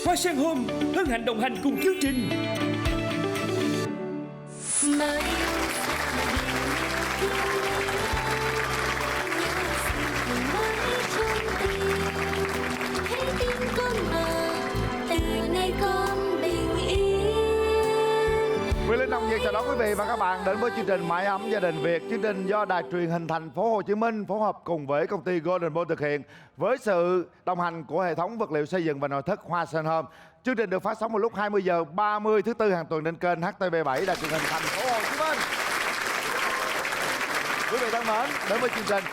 Hoa Sen Home hân hạnh đồng hành cùng chương trình. Quyền Linh Hồng Việt chào đón quý vị và các bạn đến với chương trình Mái ấm gia đình Việt. Chương trình do Đài truyền hình Thành phố Hồ Chí Minh phối hợp cùng với công ty Golden Ball thực hiện với sự đồng hành của hệ thống vật liệu xây dựng và nội thất Hoa Sen Home. Chương trình được phát sóng vào lúc 20 giờ 30 thứ Tư hàng tuần trên kênh HTV7 Đài truyền hình Thành phố Hồ Chí Minh. Quý vị thân mến, đến với chương trình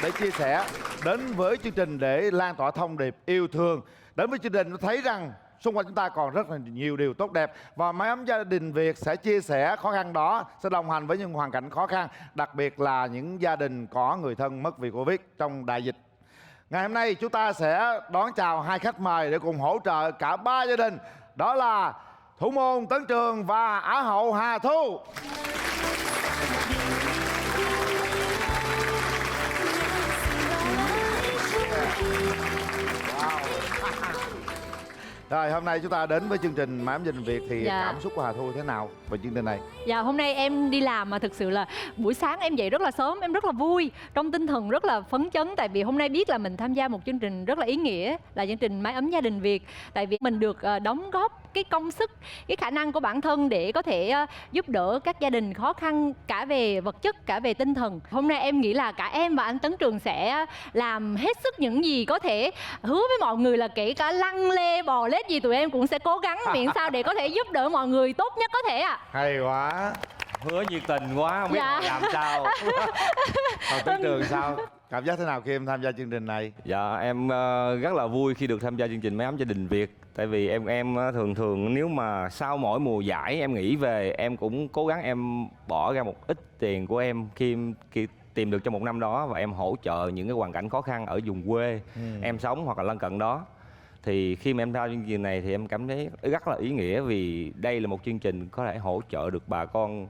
để chia sẻ, đến với chương trình để lan tỏa thông điệp yêu thương, đến với chương trình tôi thấy rằng xung quanh chúng ta còn rất là nhiều điều tốt đẹp và Mái ấm gia đình Việt sẽ chia sẻ khó khăn đó, sẽ đồng hành với những hoàn cảnh khó khăn, đặc biệt là những gia đình có người thân mất vì Covid trong đại dịch. Ngày hôm nay chúng ta sẽ đón chào hai khách mời để cùng hỗ trợ cả ba gia đình, đó là thủ môn Tấn Trường và Á hậu Hà Thu. Rồi hôm nay chúng ta đến với chương trình Mái ấm gia đình Việt thì cảm xúc của Hà Thu thế nào về chương trình này? Dạ hôm nay em đi làm mà thực sự là buổi sáng em dậy rất là sớm, em rất là vui, trong tinh thần rất là phấn chấn. Tại vì hôm nay biết là mình tham gia một chương trình rất là ý nghĩa là chương trình Mái ấm gia đình Việt. Tại vì mình được đóng góp cái công sức, cái khả năng của bản thân để có thể giúp đỡ các gia đình khó khăn cả về vật chất, cả về tinh thần. Hôm nay em nghĩ là cả em và anh Tấn Trường sẽ làm hết sức những gì có thể, hứa với mọi người là kể cả lăn lê bò lết gì tụi em cũng sẽ cố gắng miễn sao để có thể giúp đỡ mọi người tốt nhất có thể ạ. Hay quá. Hứa nhiệt tình quá, không biết họ làm sao. Còn Tấn Trường sao? Cảm giác thế nào khi em tham gia chương trình này? Dạ em rất là vui khi được tham gia chương trình Mái ấm gia đình Việt. Tại vì em thường nếu mà sau mỗi mùa giải em nghỉ về, em cũng cố gắng em bỏ ra một ít tiền của em khi tìm được trong một năm đó, và em hỗ trợ những cái hoàn cảnh khó khăn ở vùng quê em sống hoặc là lân cận đó. Thì khi mà em tham gia chương trình này thì em cảm thấy rất là ý nghĩa, vì đây là một chương trình có thể hỗ trợ được bà con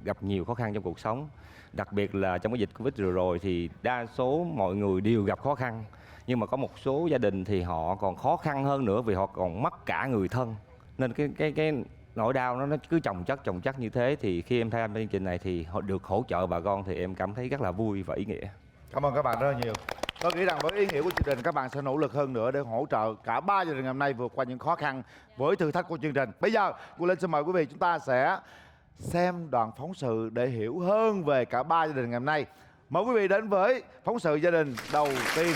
gặp nhiều khó khăn trong cuộc sống. Đặc biệt là trong cái dịch Covid vừa rồi thì đa số mọi người đều gặp khó khăn, nhưng mà có một số gia đình thì họ còn khó khăn hơn nữa vì họ còn mất cả người thân, nên cái nỗi đau nó cứ chồng chất như thế. Thì khi em tham gia chương trình này thì họ được hỗ trợ bà con thì em cảm thấy rất là vui và ý nghĩa. Cảm ơn các bạn rất là nhiều. Tôi nghĩ rằng với ý nghĩa của chương trình, các bạn sẽ nỗ lực hơn nữa để hỗ trợ cả ba gia đình ngày hôm nay vượt qua những khó khăn với thử thách của chương trình. Bây giờ, cô Linh xin mời quý vị chúng ta sẽ xem đoạn phóng sự để hiểu hơn về cả ba gia đình ngày hôm nay. Mời quý vị đến với phóng sự gia đình đầu tiên.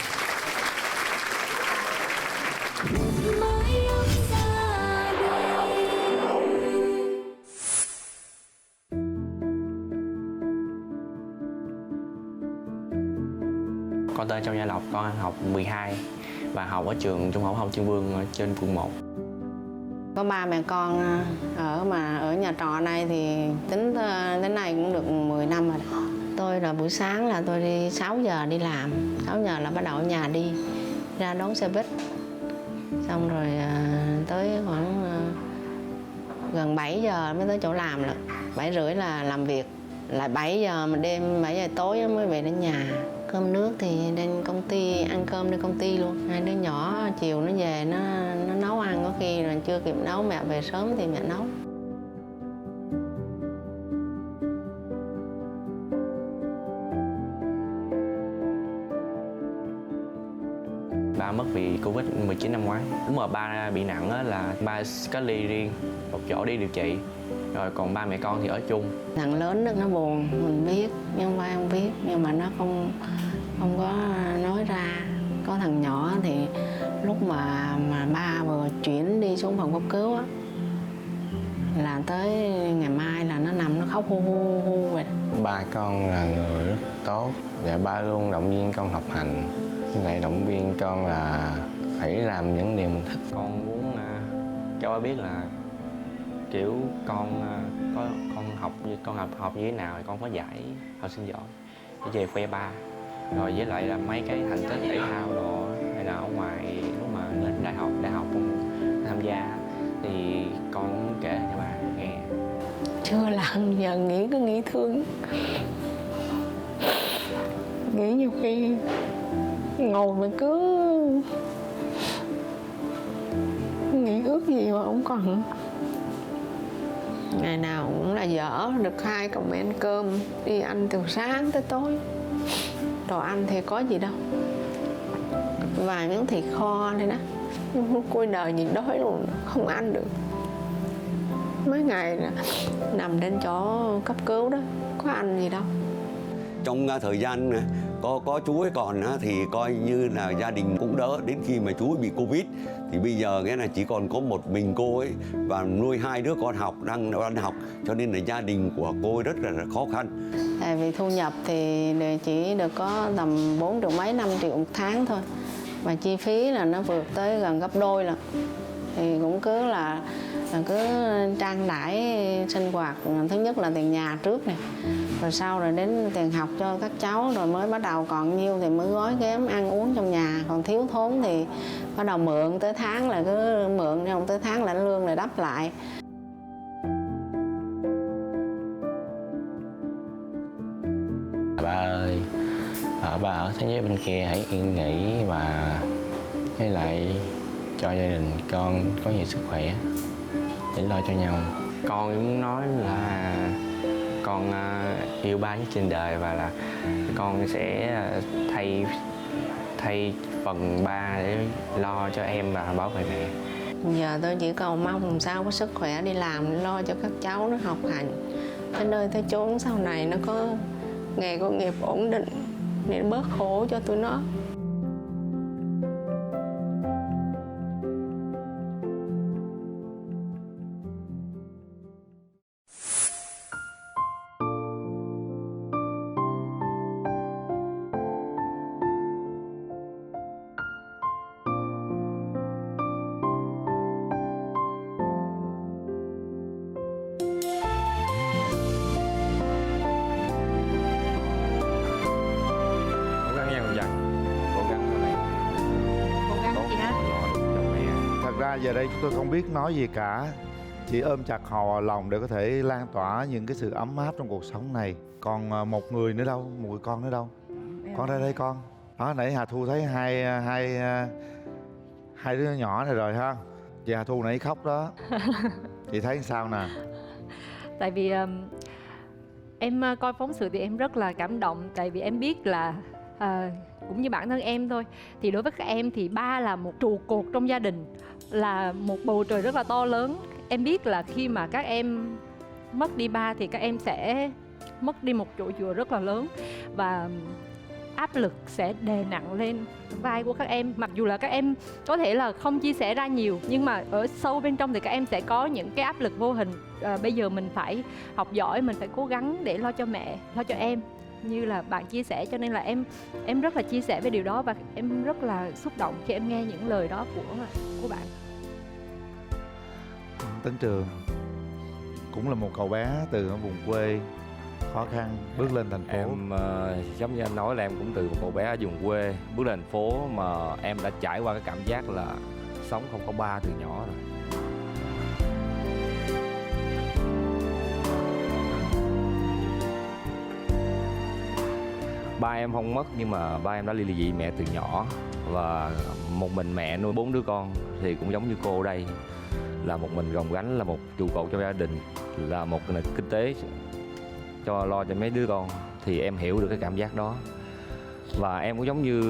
Con tên Châu Gia Lộc, con học 12 và học ở trường Trung học phổ thông Trương Vương ở trên quận 1. Có ba mẹ con ở nhà trọ này thì tính đến nay cũng được 10 năm rồi. Tôi là buổi sáng là tôi đi 6 giờ đi làm, 6 giờ là bắt đầu ở nhà đi ra đón xe buýt. Xong rồi tới khoảng gần 7 giờ mới tới chỗ làm lận. 7 rưỡi là làm việc. Lại 7 giờ mà đêm 7 giờ tối mới về đến nhà. Cơm nước thì đến công ty, ăn cơm đến công ty luôn. Hai đứa nhỏ chiều nó về nó nấu ăn, có khi là chưa kịp nấu, mẹ về sớm thì mẹ nấu. Ba mất vì Covid-19 năm ngoái. Đúng rồi, ba bị nặng á, là ba cách ly riêng, một chỗ đi điều trị. Rồi còn ba mẹ con thì ở chung. Thằng lớn nó buồn, mình biết, nhưng không phải không biết, nhưng mà nó không có nói ra. Có thằng nhỏ thì lúc mà ba vừa chuyển đi xuống phòng cấp cứu á, là tới ngày mai là nó nằm nó khóc hu hu hu vậy. Ba con là người rất tốt và ba luôn động viên con học hành, lại động viên con là phải làm những điều mình thích. Con muốn cho ba biết là kiểu con học như thế nào thì con có giải học sinh giỏi để về khoe ba. Rồi với lại là mấy cái thành tích thể thao đồ hay là ở ngoài lúc mà lên đại học con tham gia thì con kể cho ba nghe. Chưa làm giờ nghĩ cứ nghĩ thương. nghĩ nhiều khi ngồi mà cứ nghĩ ước gì mà không còn. Ngày nào cũng là dở được 2 comment cơm, đi ăn từ sáng tới tối. Đồ ăn thì có gì đâu, vài miếng thịt kho thôi đó. Cuối đời nhìn đói luôn, không ăn được. Mấy ngày nằm trên chỗ cấp cứu đó, có ăn gì đâu. Trong thời gian có chú ấy còn thì coi như là gia đình cũng đỡ. Đến khi mà chú ấy bị Covid thì bây giờ nghĩa là chỉ còn có một mình cô ấy và nuôi 2 đứa con đang học, cho nên là gia đình của cô ấy rất là khó khăn. Tại vì thu nhập thì chỉ được có tầm 4 triệu mấy 5 triệu một tháng thôi, và chi phí là nó vượt tới gần gấp đôi lần. Thì cũng cứ là cứ trang trải sinh hoạt, thứ nhất là tiền nhà trước này, rồi sau rồi đến tiền học cho các cháu, rồi mới bắt đầu còn nhiêu thì mới gói ghém ăn uống trong nhà, còn thiếu thốn thì bắt đầu mượn, tới tháng là cứ mượn, không tới tháng lãnh lương lại đắp lại. Ba ơi, ba ở thế giới bên kia hãy yên nghỉ và với lại cho gia đình con có nhiều sức khỏe để lo cho nhau. Con muốn nói là con yêu ba nhất trên đời, và là con sẽ thay phần ba để lo cho em và bảo vệ mẹ. Giờ tôi chỉ cầu mong làm sao có sức khỏe đi làm, lo cho các cháu nó học hành tới nơi tới chốn, sau này nó có nghề có nghiệp ổn định để bớt khổ cho tụi nó. Cố gắng nha con trai, cố gắng sau này Cố gắng chị ha. lo được cho mẹ. Thật ra giờ đây chúng tôi không biết nói gì cả, chỉ ôm chặt họ vào lòng để có thể lan tỏa những cái sự ấm áp trong cuộc sống này. Còn một người nữa đâu, một người con nữa đâu? Con ra đây con. Đó, nãy Hà Thu thấy hai đứa nhỏ này rồi ha. Chị Hà Thu nãy khóc đó. Chị thấy sao nè? Tại vì em coi phóng sự thì em rất là cảm động. Tại vì em biết là cũng như bản thân em thôi, thì đối với các em thì ba là một trụ cột trong gia đình, là một bầu trời rất là to lớn. Em biết là khi mà các em mất đi ba thì các em sẽ mất đi một chỗ dựa rất là lớn, và áp lực sẽ đè nặng lên vai của các em. Mặc dù là các em có thể là không chia sẻ ra nhiều, nhưng mà ở sâu bên trong thì các em sẽ có những cái áp lực vô hình. Bây giờ mình phải học giỏi, mình phải cố gắng để lo cho mẹ, lo cho em, như là bạn chia sẻ. Cho nên là em rất là chia sẻ về điều đó, và em rất là xúc động khi em nghe những lời đó của bạn. Tấn Trường cũng là một cậu bé từ ở vùng quê khó khăn bước lên thành phố. Em giống như anh nói là em cũng từ một cậu bé ở vùng quê bước lên thành phố, mà em đã trải qua cái cảm giác là sống không có ba từ nhỏ rồi. Ba em không mất, nhưng mà ba em đã ly dị mẹ từ nhỏ, và một mình mẹ nuôi 4 đứa con. Thì cũng giống như cô ở đây, là một mình gồng gánh, là một trụ cột cho gia đình, là một nền kinh tế cho lo cho mấy đứa con. Thì em hiểu được cái cảm giác đó, và em cũng giống như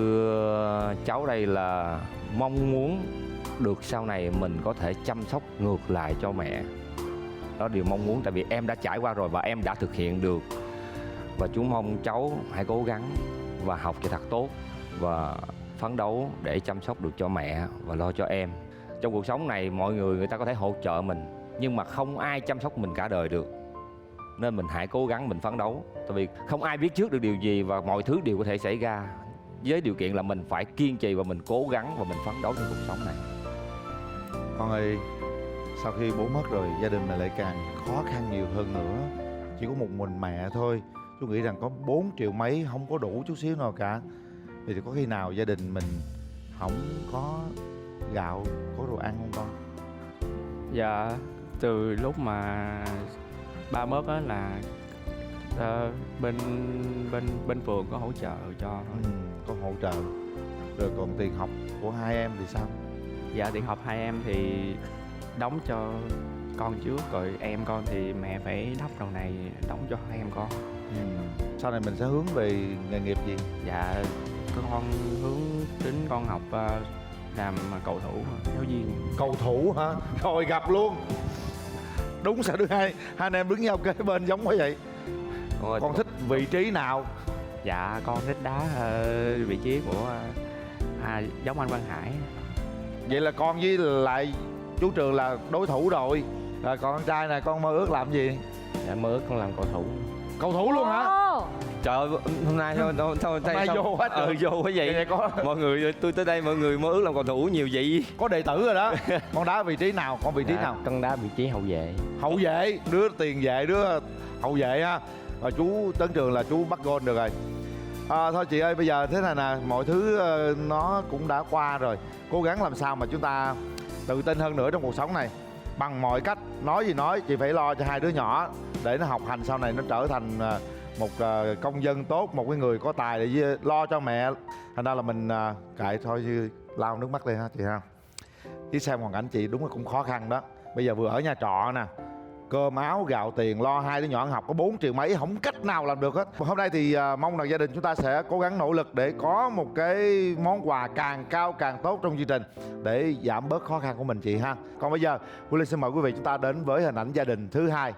cháu đây là mong muốn được sau này mình có thể chăm sóc ngược lại cho mẹ. Đó điều mong muốn, tại vì em đã trải qua rồi và em đã thực hiện được. Và chú mong cháu hãy cố gắng và học cho thật tốt, và phấn đấu để chăm sóc được cho mẹ và lo cho em. Trong cuộc sống này mọi người ta có thể hỗ trợ mình, nhưng mà không ai chăm sóc mình cả đời được. Nên mình hãy cố gắng, mình phấn đấu. Tại vì không ai biết trước được điều gì, và mọi thứ đều có thể xảy ra, với điều kiện là mình phải kiên trì và mình cố gắng và mình phấn đấu trong cuộc sống này. Con ơi, sau khi bố mất rồi, gia đình mình lại càng khó khăn nhiều hơn nữa. Chỉ có một mình mẹ thôi. Chú nghĩ rằng có 4 triệu mấy không có đủ chút xíu nào cả. Thì có khi nào gia đình mình không có gạo, có đồ ăn không con? Dạ, từ lúc mà ba mất á là Bên phường có hỗ trợ cho thôi. Có hỗ trợ. Rồi còn tiền học của hai em thì sao? Dạ tiền học hai em thì đóng cho con trước, rồi em con thì mẹ phải đắp đầu này đóng cho hai em con. Sau này mình sẽ hướng về nghề nghiệp gì? Dạ con hướng đến con học làm cầu thủ, giáo viên. Cầu thủ hả? Rồi gặp luôn. Đúng sao hai anh em đứng nhau kế bên giống quá vậy? Con thích vị trí nào? Dạ con thích đá vị trí của giống anh Quang Hải. Vậy là con với lại chú Trường là đối thủ rồi. Rồi còn con trai này con mơ ước làm gì? Dạ mơ ước con làm cầu thủ. Cầu thủ luôn hả? Trời ơi, hôm nay thôi nay vô hết rồi. Vô quá vậy. Vậy có Mọi người, tôi tới đây mọi người mơ ước làm cầu thủ nhiều vậy. có đệ tử rồi đó. Con đá vị trí nào? Con vị trí nào? Con đá vị trí hậu vệ. Hậu vệ, đứa tiền vệ, đứa hậu vệ ha. Rồi chú Tấn Trường là chú bắt gôn được rồi. Thôi chị ơi, bây giờ thế này nè, mọi thứ nó cũng đã qua rồi. Cố gắng làm sao mà chúng ta tự tin hơn nữa trong cuộc sống này. Bằng mọi cách, nói gì nói, chị phải lo cho hai đứa nhỏ để nó học hành sau này nó trở thành một công dân tốt, một cái người có tài để lo cho mẹ. Thành ra là mình kệ thôi chứ lau nước mắt lên ha chị ha. Chứ xem hoàn cảnh chị đúng là cũng khó khăn đó. Bây giờ vừa ở nhà trọ nè, cơm áo gạo tiền lo hai đứa nhỏ ăn học có 4 triệu mấy, không cách nào làm được hết. Hôm nay thì mong rằng gia đình chúng ta sẽ cố gắng nỗ lực để có một cái món quà càng cao càng tốt trong chương trình để giảm bớt khó khăn của mình chị ha. Còn bây giờ Willy xin mời quý vị chúng ta đến với hình ảnh gia đình thứ hai.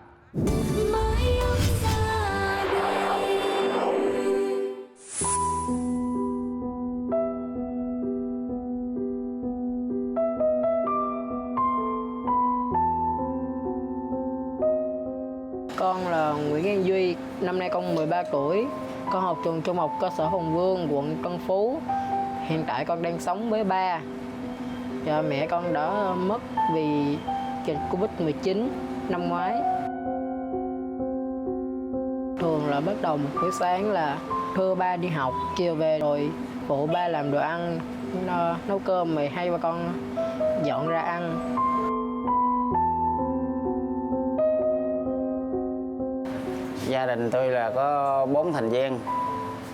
Con là Nguyễn An Duy, năm nay con 13 tuổi. Con học trường trung học cơ sở Hùng Vương, quận Tân Phú. Hiện tại con đang sống với ba. Và mẹ con đã mất vì dịch Covid-19 năm ngoái. Thường là bắt đầu một buổi sáng là đưa ba đi học, chiều về rồi phụ ba làm đồ ăn, nấu cơm rồi hay ba con dọn ra ăn. Gia đình tôi là có 4 thành viên,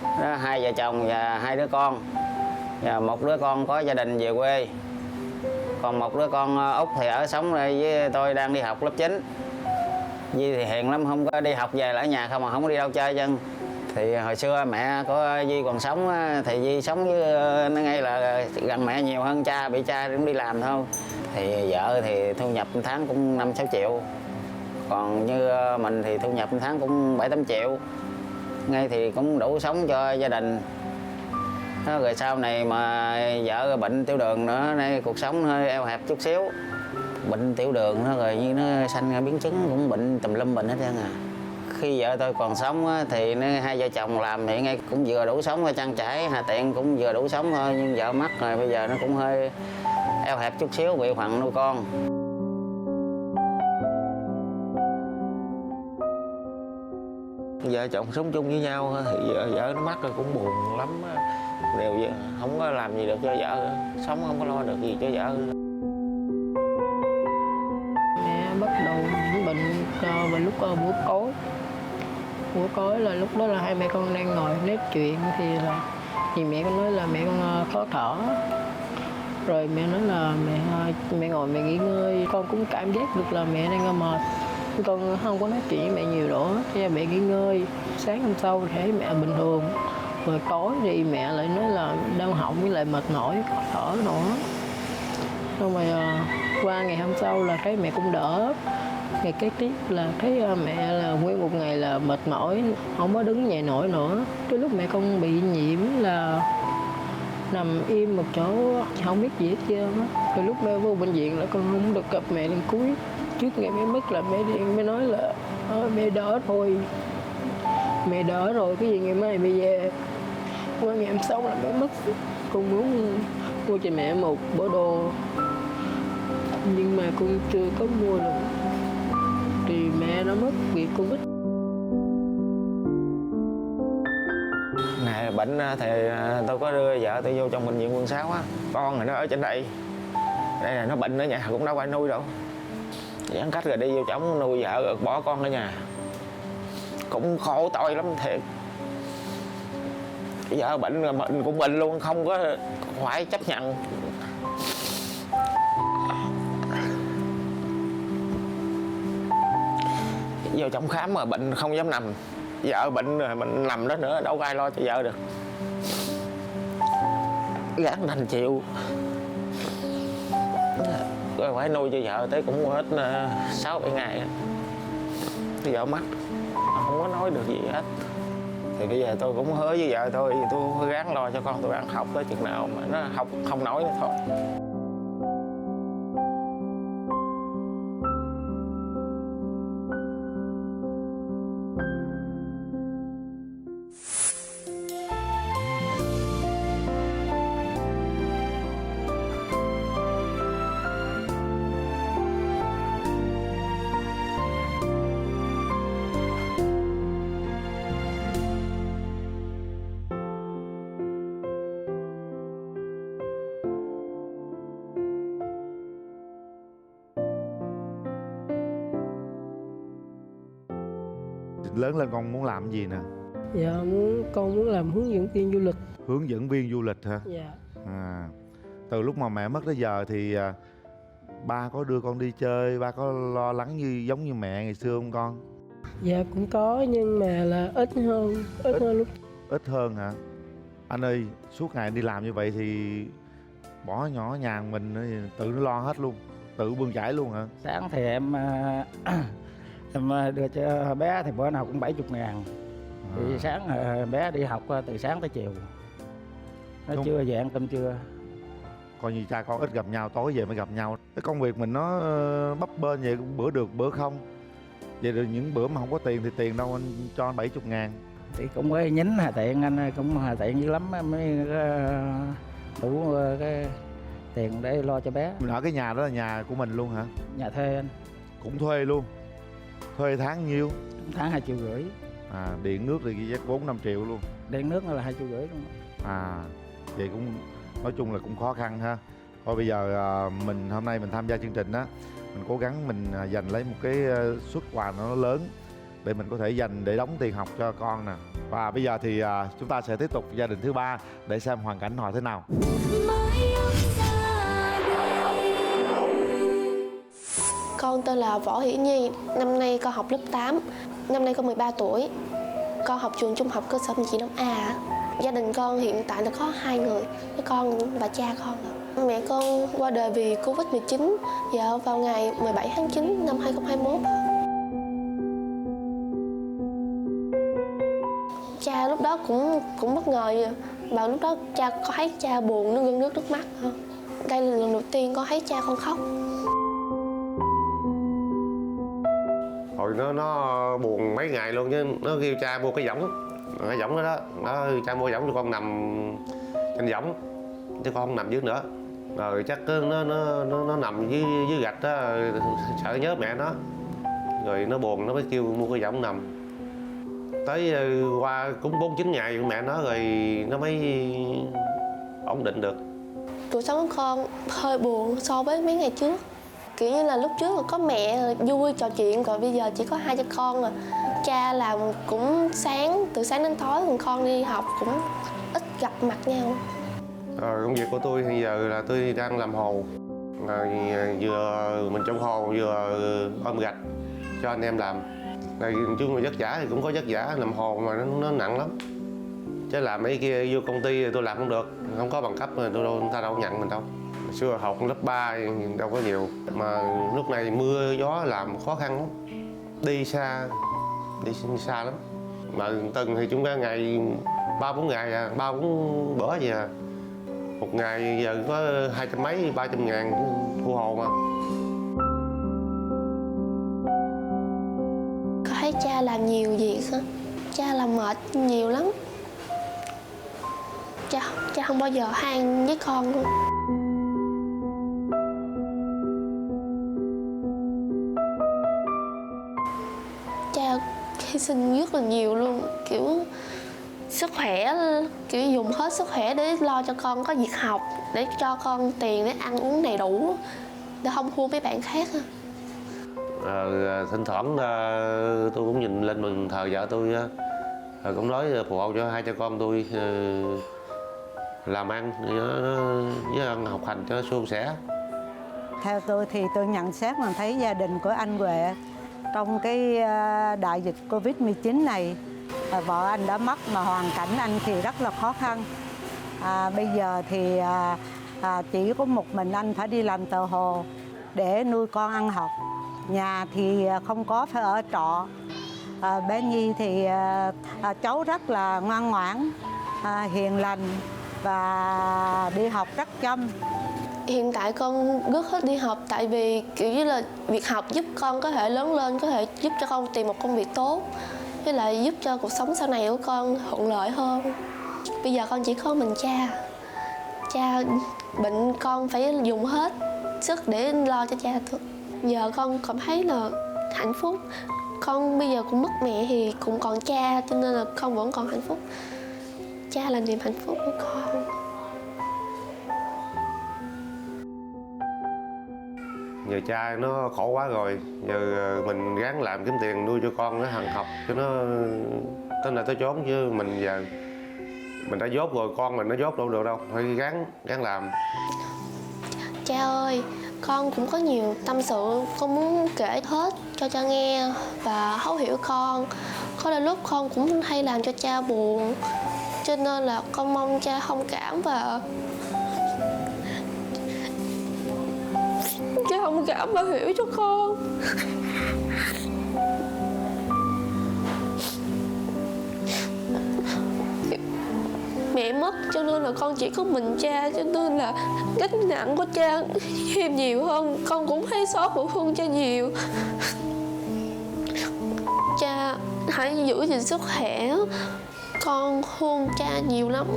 đó, 2 vợ chồng và 2 đứa con. Và một đứa con có gia đình về quê. Còn một đứa con Út thì ở sống đây với tôi, đang đi học lớp 9. Duy thì hiền lắm, không có đi học về là ở nhà không mà không có đi đâu chơi chân. Thì hồi xưa mẹ của Duy còn sống thì Duy sống với nó ngay là gần mẹ nhiều hơn cha, bị cha cũng đi làm thôi. Thì vợ thì thu nhập tháng cũng 5-6 triệu. Còn như mình thì thu nhập tháng cũng 7-8 triệu. Ngay thì cũng đủ sống cho gia đình. Đó, rồi sau này mà vợ bệnh tiểu đường nữa, nay cuộc sống hơi eo hẹp chút xíu. Bệnh tiểu đường nó rồi như nó sanh ra biến chứng, cũng bệnh tùm lum bệnh hết trơn à. Khi vợ tôi còn sống thì hai vợ chồng làm thì ngay cũng vừa đủ sống, trang trải hà tiện cũng vừa đủ sống thôi. Nhưng vợ mất rồi bây giờ nó cũng hơi eo hẹp chút xíu, bị hoằng nuôi con. Vợ chồng sống chung với nhau thì vợ nó mắc rồi cũng buồn lắm. Đều không có làm gì được cho vợ, sống không có lo được gì cho vợ. Mẹ bắt đầu bệnh vào lúc buổi tối. Buổi tối là lúc đó là hai mẹ con đang ngồi nói chuyện thì mẹ con nói là mẹ con khó thở. Rồi mẹ nói là mẹ ngồi mẹ nghỉ ngơi. Con cũng cảm giác được là mẹ đang mệt. Con không có nói chuyện với mẹ nhiều nữa, cho mẹ nghỉ ngơi. Sáng hôm sau thấy mẹ bình thường. Rồi tối thì mẹ lại nói là đau họng với lại mệt mỏi, khó thở nữa. Xong rồi qua ngày hôm sau là thấy mẹ cũng đỡ. Ngày kế tiếp là thấy mẹ là nguyên một ngày là mệt mỏi, không có đứng dậy nổi nữa. Cái lúc mẹ con bị nhiễm là nằm im một chỗ, không biết gì hết trơn á. Rồi lúc mẹ vô bệnh viện là con không được gặp mẹ lần cuối. Trước ngày mẹ mất là mẹ điện mới nói là mẹ đỡ thôi. Mẹ đỡ rồi, cái gì ngày mai mẹ về. Qua ngày hôm sau là mẹ mất. Con muốn mua cho mẹ một bộ đồ, nhưng mà con chưa có mua được. Thì mẹ đã mất vì Covid. Ngày bệnh thì tôi có đưa vợ tôi vô trong bệnh viện Quận 6 á. Con thì nó ở trên đây. Đây là nó bệnh ở nhà cũng đâu phải nuôi đâu. Giãn cách rồi đi vô trống nuôi vợ rồi bỏ con ở nhà. cũng khổ tội lắm thiệt. Vợ bệnh là bệnh cũng bệnh luôn, không có phải chấp nhận. Vô trong khám mà bệnh không dám nằm. Vợ bệnh rồi mình nằm đó nữa, đâu có ai lo cho vợ được. Gán thành chịu. Rồi phải nuôi cho vợ tới cũng hết 6-7 ngày. Cái vợ mắc, không có nói được gì hết. Thì bây giờ tôi cũng hứa với vợ tôi gắng lo cho con tôi ăn học tới chừng nào mà nó học không nổi nữa thôi. Lớn lên con muốn làm gì nè? Dạ con muốn làm hướng dẫn viên du lịch. Hướng dẫn viên du lịch hả? Dạ. Từ lúc mà mẹ mất tới giờ thì ba có đưa con đi chơi, ba có lo lắng giống như mẹ ngày xưa không con? Dạ cũng có nhưng mà là ít hơn lúc. Ít hơn hả? Anh ơi, suốt ngày đi làm như vậy thì bỏ nhỏ nhà mình thì tự nó lo hết luôn, tự bươn chải luôn hả? Sáng thì em đưa cho bé thì bữa nào cũng 70.000. Thì sáng bé đi học từ sáng tới chiều. Nó Đúng. chưa về ăn cơm trưa. Coi như cha con ít gặp nhau, tối về mới gặp nhau. Cái công việc mình nó bấp bênh vậy, cũng bữa được bữa không. Vậy rồi những bữa mà không có tiền thì tiền đâu anh cho anh 70.000. Thì cũng có nhính hà tiện, anh cũng hà tiện dữ lắm mới đủ cái tiền để lo cho bé. Mình ở cái nhà đó là nhà của mình luôn hả? Nhà thuê anh. Cũng thuê luôn. Thuê tháng nhiêu? Tháng 2,5 triệu. Điện nước thì chắc 4-5 triệu luôn. Điện nước là 2,5 triệu luôn. Vậy cũng nói chung là cũng khó khăn ha. Thôi bây giờ mình hôm nay mình tham gia chương trình á, mình cố gắng mình dành lấy một cái suất quà nó lớn để mình có thể dành để đóng tiền học cho con nè. Và bây giờ thì chúng ta sẽ tiếp tục gia đình thứ ba để xem hoàn cảnh họ thế nào. Con tên là Võ Hỷ Nhi, năm nay con học lớp 8, năm nay con 13 tuổi. Con học trường trung học cơ sở Bình Trị Đông A. Gia đình con hiện tại là có 2 người, với con và cha con. Mẹ con qua đời vì Covid-19 vào ngày 17 tháng 9 năm 2021. Cha lúc đó cũng bất ngờ, và lúc đó cha có thấy cha buồn, nó ngưng nước mắt. Đây là lần đầu tiên con thấy cha con khóc. Hồi nó buồn mấy ngày luôn chứ, nó kêu cha mua cái võng đó nó cha mua võng cho con nằm trên võng chứ con không nằm dưới nữa. Rồi chắc nó nằm dưới gạch đó, sợ nhớ mẹ nó, rồi nó buồn nó mới kêu mua cái võng nằm. Tới qua cũng 49 ngày mẹ nó rồi nó mới ổn định được. Cuộc sống của con hơi buồn so với mấy ngày trước. Kiểu như là lúc trước là có mẹ vui trò chuyện, còn bây giờ chỉ có 2 cha con rồi. Cha làm cũng từ sáng đến tối, còn con đi học cũng ít gặp mặt nhau. Công việc của tôi hiện giờ là tôi đang làm hồ. Vừa mình trong hồ vừa ôm gạch cho anh em làm. Chứ mà vất vả thì cũng có vất vả, làm hồ mà nó nặng lắm. Chứ làm mấy kia vô công ty tôi làm không được, không có bằng cấp người ta đâu nhận mình đâu. Xưa học lớp 3 đâu có nhiều, mà lúc này mưa gió làm khó khăn lắm. Đi xa lắm. Mà từng thì chúng ta ngày 3-4 ngày 3-4 bữa gì à. Một ngày giờ có 200 mấy 300.000 thu hồ mà. Có thấy cha làm nhiều việc á, cha làm mệt nhiều lắm. Cha không bao giờ than với con luôn. Cha hy sinh rất là nhiều luôn, kiểu sức khỏe, kiểu dùng hết sức khỏe để lo cho con có việc học, để cho con tiền để ăn uống đầy đủ, để không thua mấy bạn khác. Thỉnh thoảng tôi cũng nhìn lên mình thờ vợ tôi á, cũng nói phù hộ cho hai cha con tôi làm ăn với ăn học hành cho nó suôn sẻ. Theo tôi thì tôi nhận xét mà thấy gia đình của anh Huệ trong cái đại dịch Covid-19 này, vợ anh đã mất mà hoàn cảnh anh thì rất là khó khăn. Bây giờ thì chỉ có một mình anh phải đi làm tờ hồ để nuôi con ăn học. Nhà thì không có, phải ở trọ. Bé Nhi thì cháu rất là ngoan ngoãn, hiền lành và đi học rất chăm. Hiện tại con rất thích đi học tại vì kiểu như là việc học giúp con có thể lớn lên, có thể giúp cho con tìm một công việc tốt, với lại giúp cho cuộc sống sau này của con thuận lợi hơn. Bây giờ con chỉ có mình cha. Cha bệnh con phải dùng hết sức để lo cho cha thôi. Giờ con cảm thấy là hạnh phúc. Con bây giờ cũng mất mẹ thì cũng còn cha, cho nên là con vẫn còn hạnh phúc. Cha là niềm hạnh phúc của con. Giờ cha nó khổ quá rồi, giờ mình gắng làm kiếm tiền nuôi cho con nó hàng học cho nó tới nơi tới chốn, chứ mình giờ mình đã dốt rồi, con mình nó dốt đâu được đâu, phải gắng làm. Cha ơi, con cũng có nhiều tâm sự con muốn kể hết cho cha nghe và thấu hiểu con. Có đôi lúc con cũng hay làm cho cha buồn, cho nên là con mong cha thông cảm và cha thông cảm và hiểu cho con. Mẹ mất cho nên là con chỉ có mình cha, cho nên là gánh nặng của cha thêm nhiều hơn. Con cũng thấy xót và thương cha nhiều. Cha hãy giữ gìn sức khỏe, con thương cha nhiều lắm.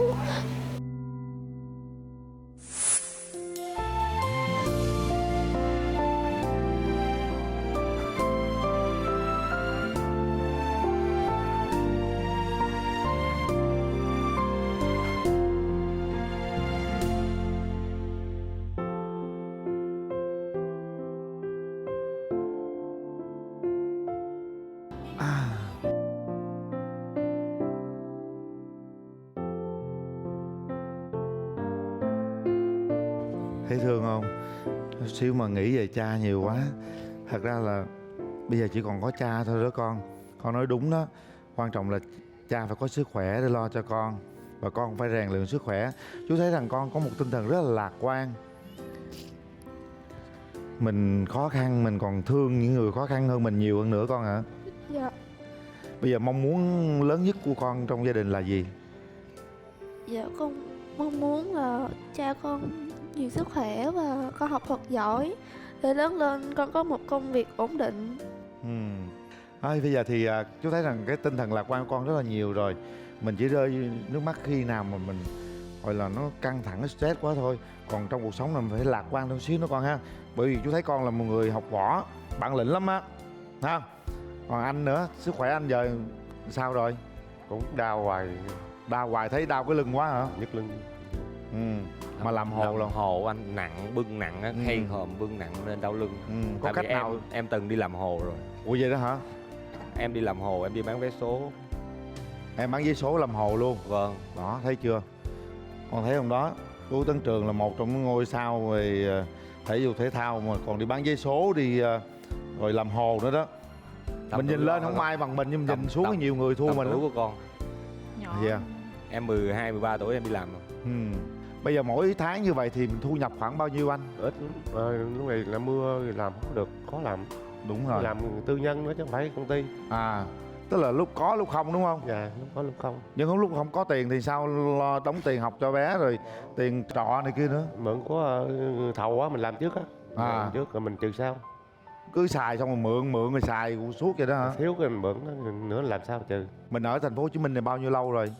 Thấy thương không? Xíu mà nghĩ về cha nhiều quá. Thật ra là bây giờ chỉ còn có cha thôi đó con. Con nói đúng đó. Quan trọng là cha phải có sức khỏe để lo cho con. Và con phải rèn luyện sức khỏe. Chú thấy rằng con có một tinh thần rất là lạc quan. Mình khó khăn, mình còn thương những người khó khăn hơn mình nhiều hơn nữa con hả? Dạ. Bây giờ mong muốn lớn nhất của con trong gia đình là gì? Dạ, con mong muốn là cha con nhiều sức khỏe và con học thật giỏi để lớn lên con có một công việc ổn định. Thôi bây giờ thì chú thấy rằng cái tinh thần lạc quan của con rất là nhiều rồi. Mình chỉ rơi nước mắt khi nào mà mình gọi là nó căng thẳng, nó stress quá thôi. Còn trong cuộc sống là mình phải lạc quan hơn xíu nữa con ha. Bởi vì chú thấy con là một người học võ, bản lĩnh lắm á ha. Còn anh nữa, sức khỏe anh giờ sao rồi? Cũng đau hoài. Đau hoài, thấy đau cái lưng quá hả? Nhức lưng. Mà làm hồ là hồ anh nặng, bưng nặng á, khen hòm bưng nặng nên đau lưng. Có cách nào? Em từng đi làm hồ rồi. Ủa vậy đó hả? Em đi làm hồ, em đi bán vé số. Em bán vé số làm hồ luôn? Vâng. Đó, thấy chưa? Con thấy không đó, Tú Tấn Trường là một trong những ngôi sao về thể dục thể thao mà còn đi bán vé số, đi rồi làm hồ nữa đó. Mình nhìn lên không ai bằng mình, nhưng mình nhìn xuống có nhiều người thua mình tuổi của con. Nhỏ. Dạ. Em 12, 13 tuổi em đi làm rồi. Bây giờ mỗi tháng như vậy thì mình thu nhập khoảng bao nhiêu anh? Ít lắm. Lúc này là mưa làm không được, khó làm. Đúng rồi. Làm tư nhân nữa chứ không phải công ty. Tức là lúc có lúc không đúng không? Dạ, lúc có lúc không. Nhưng lúc không có tiền thì sao lo đóng tiền học cho bé rồi tiền trọ này kia nữa? Mượn của thầu á, mình làm trước á. Làm trước rồi mình trừ sau. Cứ xài xong rồi mượn rồi xài suốt vậy đó hả? Thiếu cái mình mượn nữa làm sao trừ. Mình ở thành phố Hồ Chí Minh này bao nhiêu lâu rồi?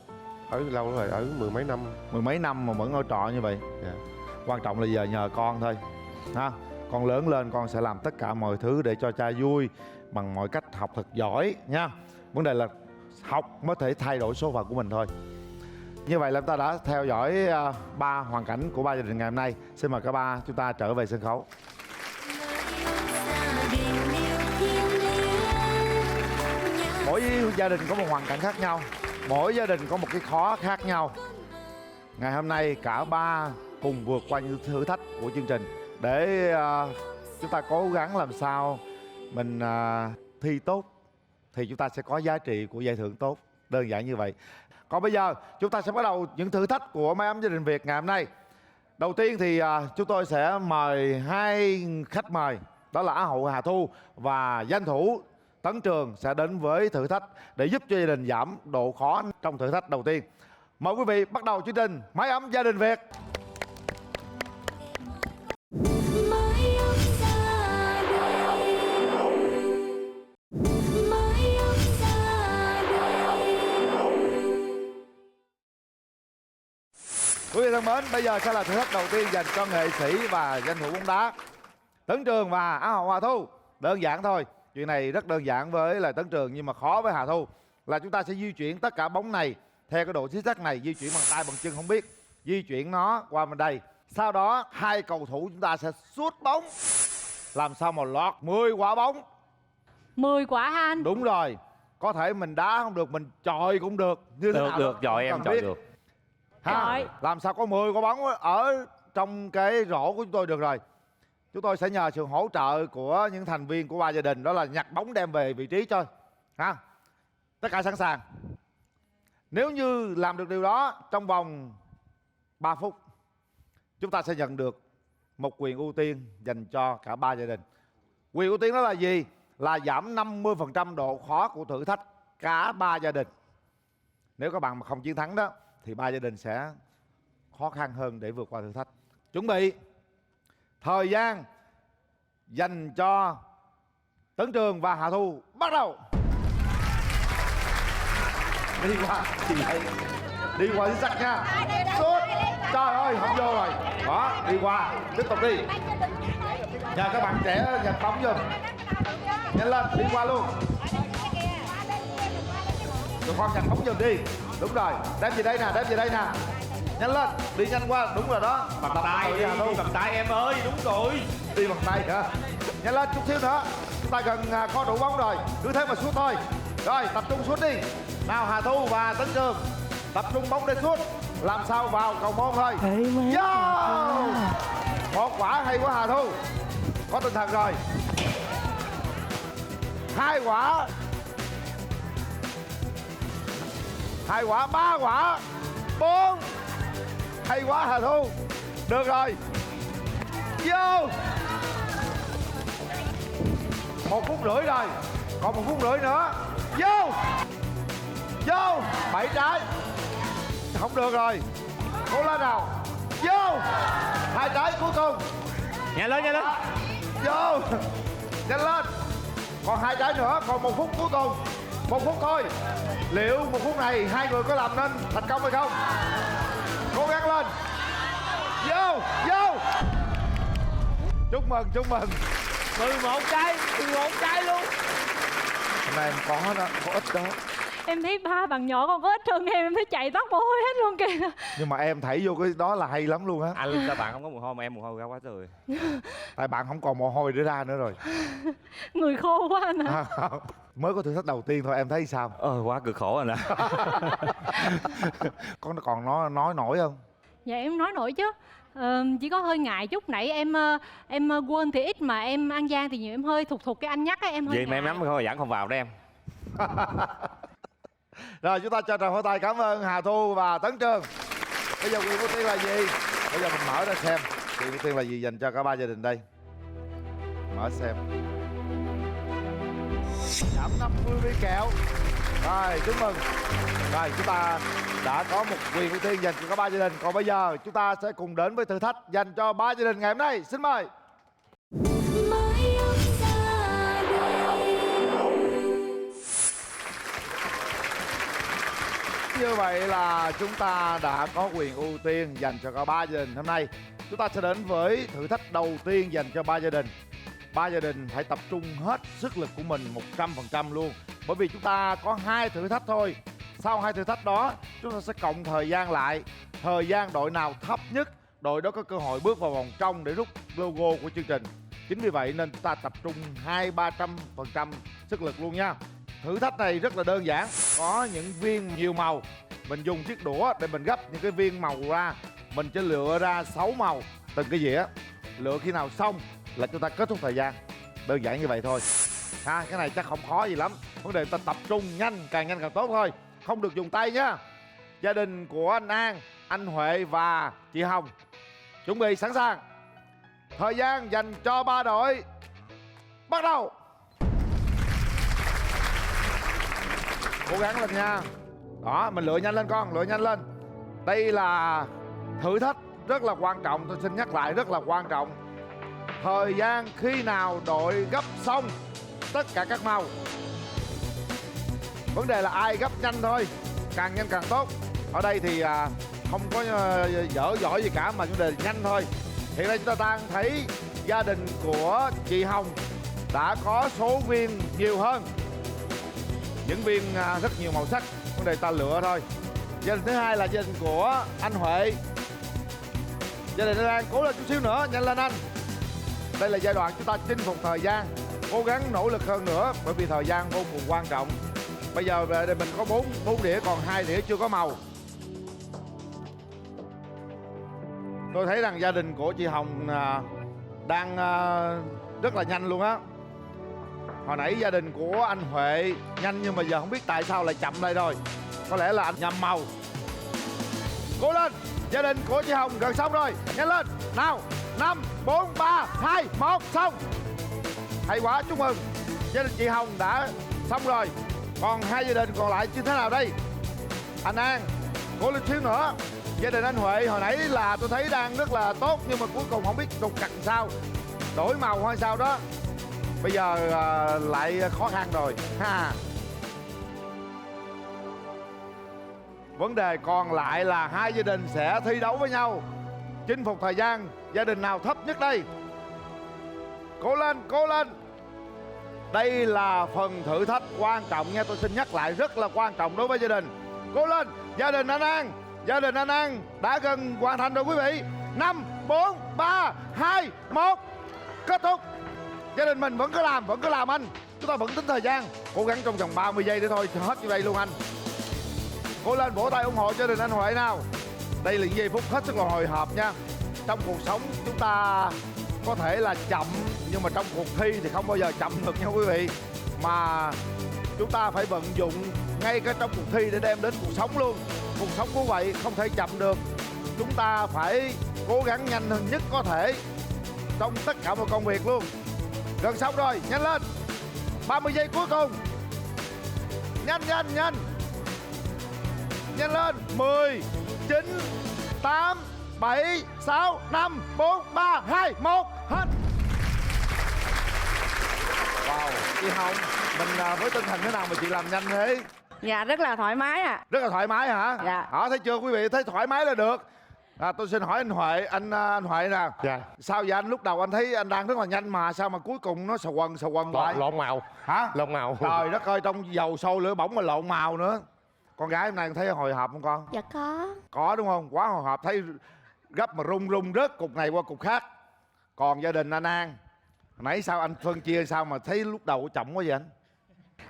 Ở lâu rồi, ở mười mấy năm. Mười mấy năm mà vẫn ở trọ như vậy. Dạ. Quan trọng là giờ nhờ con thôi ha. Con lớn lên con sẽ làm tất cả mọi thứ để cho cha vui bằng mọi cách, học thật giỏi nha. Vấn đề là học mới thể thay đổi số phận của mình thôi. Như vậy là chúng ta đã theo dõi 3 hoàn cảnh của 3 gia đình ngày hôm nay. Xin mời cả ba chúng ta trở về sân khấu. Mỗi gia đình có một hoàn cảnh khác nhau, mỗi gia đình có một cái khó khác nhau. Ngày hôm nay cả ba cùng vượt qua những thử thách của chương trình để chúng ta cố gắng làm sao mình thi tốt thì chúng ta sẽ có giá trị của giải thưởng tốt. Đơn giản như vậy. Còn bây giờ chúng ta sẽ bắt đầu những thử thách của Mái Ấm Gia Đình Việt ngày hôm nay. Đầu tiên thì chúng tôi sẽ mời hai khách mời, đó là Á hậu Hà Thu và danh thủ Tấn Trường sẽ đến với thử thách để giúp cho gia đình giảm độ khó trong thử thách đầu tiên. Mời quý vị bắt đầu chương trình Mái Ấm Gia Đình Việt. Quý vị thân mến, bây giờ sẽ là thử thách đầu tiên dành cho nghệ sĩ và danh thủ bóng đá Tấn Trường và Á hậu Hà Thu. Đơn giản thôi, chuyện này rất đơn giản với là Tấn Trường nhưng mà khó với Hà Thu. Là chúng ta sẽ di chuyển tất cả bóng này theo cái độ chính xác này, di chuyển bằng tay bằng chân không biết, di chuyển nó qua bên đây. Sau đó hai cầu thủ chúng ta sẽ sút bóng làm sao mà lọt 10 quả bóng. 10 quả hả anh? Đúng rồi, có thể mình đá không được, mình chọi cũng được. Như thế nào Được, chọi em chọi được. Ha, làm sao có 10 quả bóng ở trong cái rổ của chúng tôi được rồi. Chúng tôi sẽ nhờ sự hỗ trợ của những thành viên của ba gia đình, đó là nhặt bóng đem về vị trí cho. Ha, tất cả sẵn sàng. Nếu như làm được điều đó trong vòng 3 phút, chúng ta sẽ nhận được một quyền ưu tiên dành cho cả ba gia đình. Quyền ưu tiên đó là gì? Là giảm 50% độ khó của thử thách cả ba gia đình. Nếu các bạn mà không chiến thắng đó thì ba gia đình sẽ khó khăn hơn để vượt qua thử thách. Chuẩn bị. Thời gian dành cho Tấn Trường và Hà Thu bắt đầu. Đi qua, đi qua chính xác nha. Sút. Trời ơi, không vô rồi. Đó, đi qua, tiếp tục đi. Nhờ các bạn trẻ nhặt bóng giùm. Nhanh lên, đi qua luôn. Tụi con nhặt bóng giùm đi. Đúng rồi, đem về đây nè, đem về đây nè. Nhanh lên, đi nhanh qua, đúng rồi đó. Bằng tay đi, bằng tay em ơi, đúng rồi. Đi bằng tay hả? Nhanh lên chút xíu nữa. Chúng ta gần có đủ bóng rồi, cứ thế mà sút thôi. Rồi, tập trung sút đi. Nào Hà Thu và Tấn Trường, tập trung bóng để sút. Làm sao vào cầu môn thôi. Vô! Một quả hay quá Hà Thu. Có tinh thần rồi. 2 quả. 2 quả, 3 quả, 4. Hay quá Hà Thu. Được rồi. Vô. 1 phút rưỡi rồi. Còn 1 phút rưỡi nữa. Vô. Vô. 7 trái. Không được rồi. Cố lên nào. Vô. 2 trái cuối cùng. Nhanh lên, nhanh lên. Vô. Nhanh lên. Còn 2 trái nữa. Còn 1 phút cuối cùng. 1 phút thôi. Liệu 1 phút này hai người có làm nên thành công hay không? Cố gắng lên. Vô. Vô. Chúc mừng, chúc mừng. 11 trái, 11 trái luôn. Hôm nay em có đó, có ít đó. Em thấy ba bạn nhỏ con có ít hơn em thấy chạy tóc mồ hôi hết luôn kìa. Nhưng mà em thảy vô cái đó là hay lắm luôn á. Anh sao bạn không có mồ hôi mà em mồ hôi ra quá trời. Tại bạn không còn mồ hôi để ra nữa rồi. Người khô quá anh ạ. Mới có thử thách đầu tiên thôi, em thấy sao? Quá cực khổ anh ạ. Con còn nói nổi không? Dạ em nói nổi chứ. Chỉ có hơi ngại chút. Nãy em quên thì ít mà em ăn gian thì nhiều, em hơi thục cái anh nhắc á, em hơi Vậy mà em nắm thôi vẫn không vào đó em. Rồi chúng ta cho tràng pháo tay cảm ơn Hà Thu và Tấn Trường. Bây giờ quyền ưu tiên là gì? Bây giờ mình mở ra xem quyền ưu tiên là gì dành cho cả ba gia đình đây. Mở xem. Giảm 50 viên kẹo. Rồi chúc mừng. Rồi chúng ta đã có một quyền ưu tiên dành cho cả ba gia đình. Còn bây giờ chúng ta sẽ cùng đến với thử thách dành cho ba gia đình ngày hôm nay. Xin mời. Như vậy là chúng ta đã có quyền ưu tiên dành cho cả ba gia đình hôm nay. Chúng ta sẽ đến với thử thách đầu tiên dành cho ba gia đình. Ba gia đình hãy tập trung hết sức lực của mình 100% luôn. Bởi vì chúng ta có 2 thử thách thôi. Sau 2 thử thách đó, chúng ta sẽ cộng thời gian lại. Thời gian đội nào thấp nhất, đội đó có cơ hội bước vào vòng trong để rút logo của chương trình. Chính vì vậy nên chúng ta tập trung 200-300% sức lực luôn nha. Thử thách này rất là đơn giản. Có những viên nhiều màu. Mình dùng chiếc đũa để mình gấp những cái viên màu ra. Mình sẽ lựa ra 6 màu từng cái dĩa. Lựa khi nào xong là chúng ta kết thúc thời gian. Đơn giản như vậy thôi. Cái này chắc không khó gì lắm. Vấn đề ta tập trung nhanh càng tốt thôi. Không được dùng tay nhá. Gia đình của anh An, anh Huệ và chị Hồng chuẩn bị sẵn sàng. Thời gian dành cho 3 đội bắt đầu. Cố gắng lên nha. Đó, mình lựa nhanh lên con, lựa nhanh lên. Đây là thử thách rất là quan trọng. Tôi xin nhắc lại, rất là quan trọng. Thời gian khi nào đội gấp xong tất cả các màu. Vấn đề là ai gấp nhanh thôi. Càng nhanh càng tốt. Ở đây thì không có dở giỏi gì cả, mà vấn đề nhanh thôi. Hiện nay chúng ta đang thấy gia đình của chị Hồng đã có số viên nhiều hơn. Những viên rất nhiều màu sắc. Vấn đề ta lựa thôi. Gia đình thứ hai là gia đình của anh Huệ. Gia đình đang cố lên chút xíu nữa, nhanh lên anh. Đây là giai đoạn chúng ta chinh phục thời gian. Cố gắng nỗ lực hơn nữa, bởi vì thời gian vô cùng quan trọng. Bây giờ về đây mình có 4 đĩa, còn 2 đĩa chưa có màu. Tôi thấy rằng gia đình của chị Hồng đang rất là nhanh luôn á. Hồi nãy gia đình của anh Huệ nhanh, nhưng mà giờ không biết tại sao lại chậm lại rồi. Có lẽ là anh nhầm màu. Cố lên. Gia đình của chị Hồng gần xong rồi. Nhanh lên. Nào. 5, 4, 3, 2, 1, xong. Hay quá, chúc mừng. Gia đình chị Hồng đã xong rồi. Còn 2 gia đình còn lại như thế nào đây? Anh An, cố lên xíu nữa. Gia đình anh Huệ hồi nãy là tôi thấy đang rất là tốt, nhưng mà cuối cùng không biết trục trặc sao, đổi màu hay sao đó. Bây giờ lại khó khăn rồi ha. Vấn đề còn lại là 2 gia đình sẽ thi đấu với nhau, chinh phục thời gian. Gia đình nào thấp nhất đây? Cố lên, cố lên. Đây là phần thử thách quan trọng nha. Tôi xin nhắc lại, rất là quan trọng đối với gia đình. Cố lên. Gia đình anh An, gia đình anh An đã gần hoàn thành rồi quý vị. 5, 4, 3, 2, 1. Kết thúc. Gia đình mình vẫn cứ làm anh. Chúng ta vẫn tính thời gian. Cố gắng trong vòng 30 giây để thôi, hết như vậy luôn anh. Cố lên, vỗ tay ủng hộ gia đình anh Huệ nào. Đây là những giây phút hết sức là hồi hộp nha. Trong cuộc sống chúng ta có thể là chậm, nhưng mà trong cuộc thi thì không bao giờ chậm được nha quý vị. Mà chúng ta phải vận dụng ngay cả trong cuộc thi để đem đến cuộc sống luôn. Cuộc sống cũng vậy, không thể chậm được. Chúng ta phải cố gắng nhanh hơn nhất có thể trong tất cả mọi công việc luôn. Gần xong rồi, nhanh lên. 30 giây cuối cùng. Nhanh. Nhanh lên. 10, 9, 8, 7, 6, 5, 4, 3, 2, 1. Hết. Wow, chị Hồng, mình với tinh thần thế nào mà chị làm nhanh thế? Dạ rất là thoải mái ạ. Rất là thoải mái hả? Dạ. Thấy chưa quý vị, thấy thoải mái là được. Tôi xin hỏi anh Huệ, anh Huệ nè. Dạ. Sao vậy anh? Lúc đầu anh thấy anh đang rất là nhanh mà sao mà cuối cùng nó sờ quần lại? Lộn màu. Hả? Lộn màu. Trời đất ơi, trong dầu sôi lửa bỏng mà lộn màu nữa. Con gái hôm nay thấy hồi hộp không con? Dạ có. Có đúng không? Quá hồi hộp, thấy gấp mà rung rớt cục này qua cục khác. Còn gia đình anh An, nãy sao anh phân chia sao mà thấy lúc đầu chậm quá vậy anh?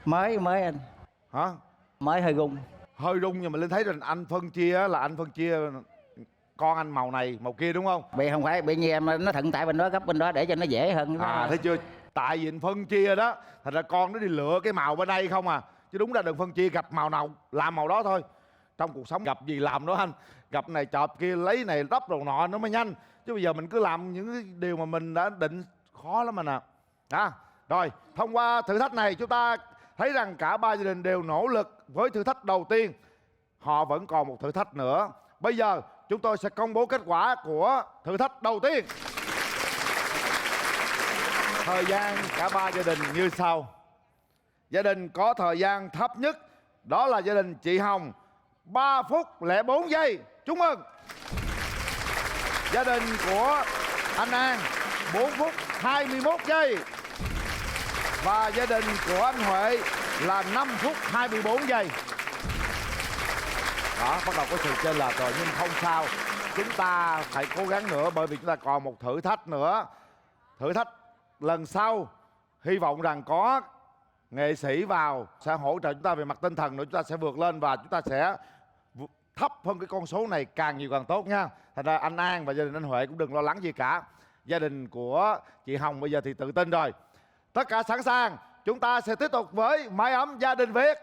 Mới anh. Hả? Mới hơi rung. Hơi rung, nhưng mà Linh thấy rằng anh phân chia là anh phân chia con anh màu này màu kia đúng không? Bị không phải bị như em, nó thuận tại bên đó gấp bên đó để cho nó dễ hơn. Thấy chưa? Tại vì anh phân chia đó, thành ra con nó đi lựa cái màu bên đây không à. Chứ đúng ra đừng phân chia, gặp màu nào làm màu đó thôi. Trong cuộc sống gặp gì làm đó anh. Gặp này chọp kia, lấy này đắp đồ nọ nó mới nhanh. Chứ bây giờ mình cứ làm những cái điều mà mình đã định khó lắm anh ạ. Rồi, thông qua thử thách này chúng ta thấy rằng cả 3 gia đình đều nỗ lực với thử thách đầu tiên. Họ vẫn còn một thử thách nữa. Bây giờ chúng tôi sẽ công bố kết quả của thử thách đầu tiên. Thời gian cả 3 gia đình như sau. Gia đình có thời gian thấp nhất đó là gia đình chị Hồng, 3 phút 04 giây. Chúc mừng. Gia đình của anh An, 4 phút 21 giây. Và gia đình của anh Huệ là 5 phút 24 giây. Đó, bắt đầu có sự chênh lệch rồi, nhưng không sao. Chúng ta phải cố gắng nữa, bởi vì chúng ta còn một thử thách nữa. Thử thách lần sau hy vọng rằng có nghệ sĩ vào sẽ hỗ trợ chúng ta về mặt tinh thần nữa, chúng ta sẽ vượt lên và chúng ta sẽ thấp hơn cái con số này càng nhiều càng tốt nha. Thành ra anh An và gia đình anh Huệ cũng đừng lo lắng gì cả. Gia đình của chị Hồng bây giờ thì tự tin rồi. Tất cả sẵn sàng, chúng ta sẽ tiếp tục với mái ấm gia đình Việt.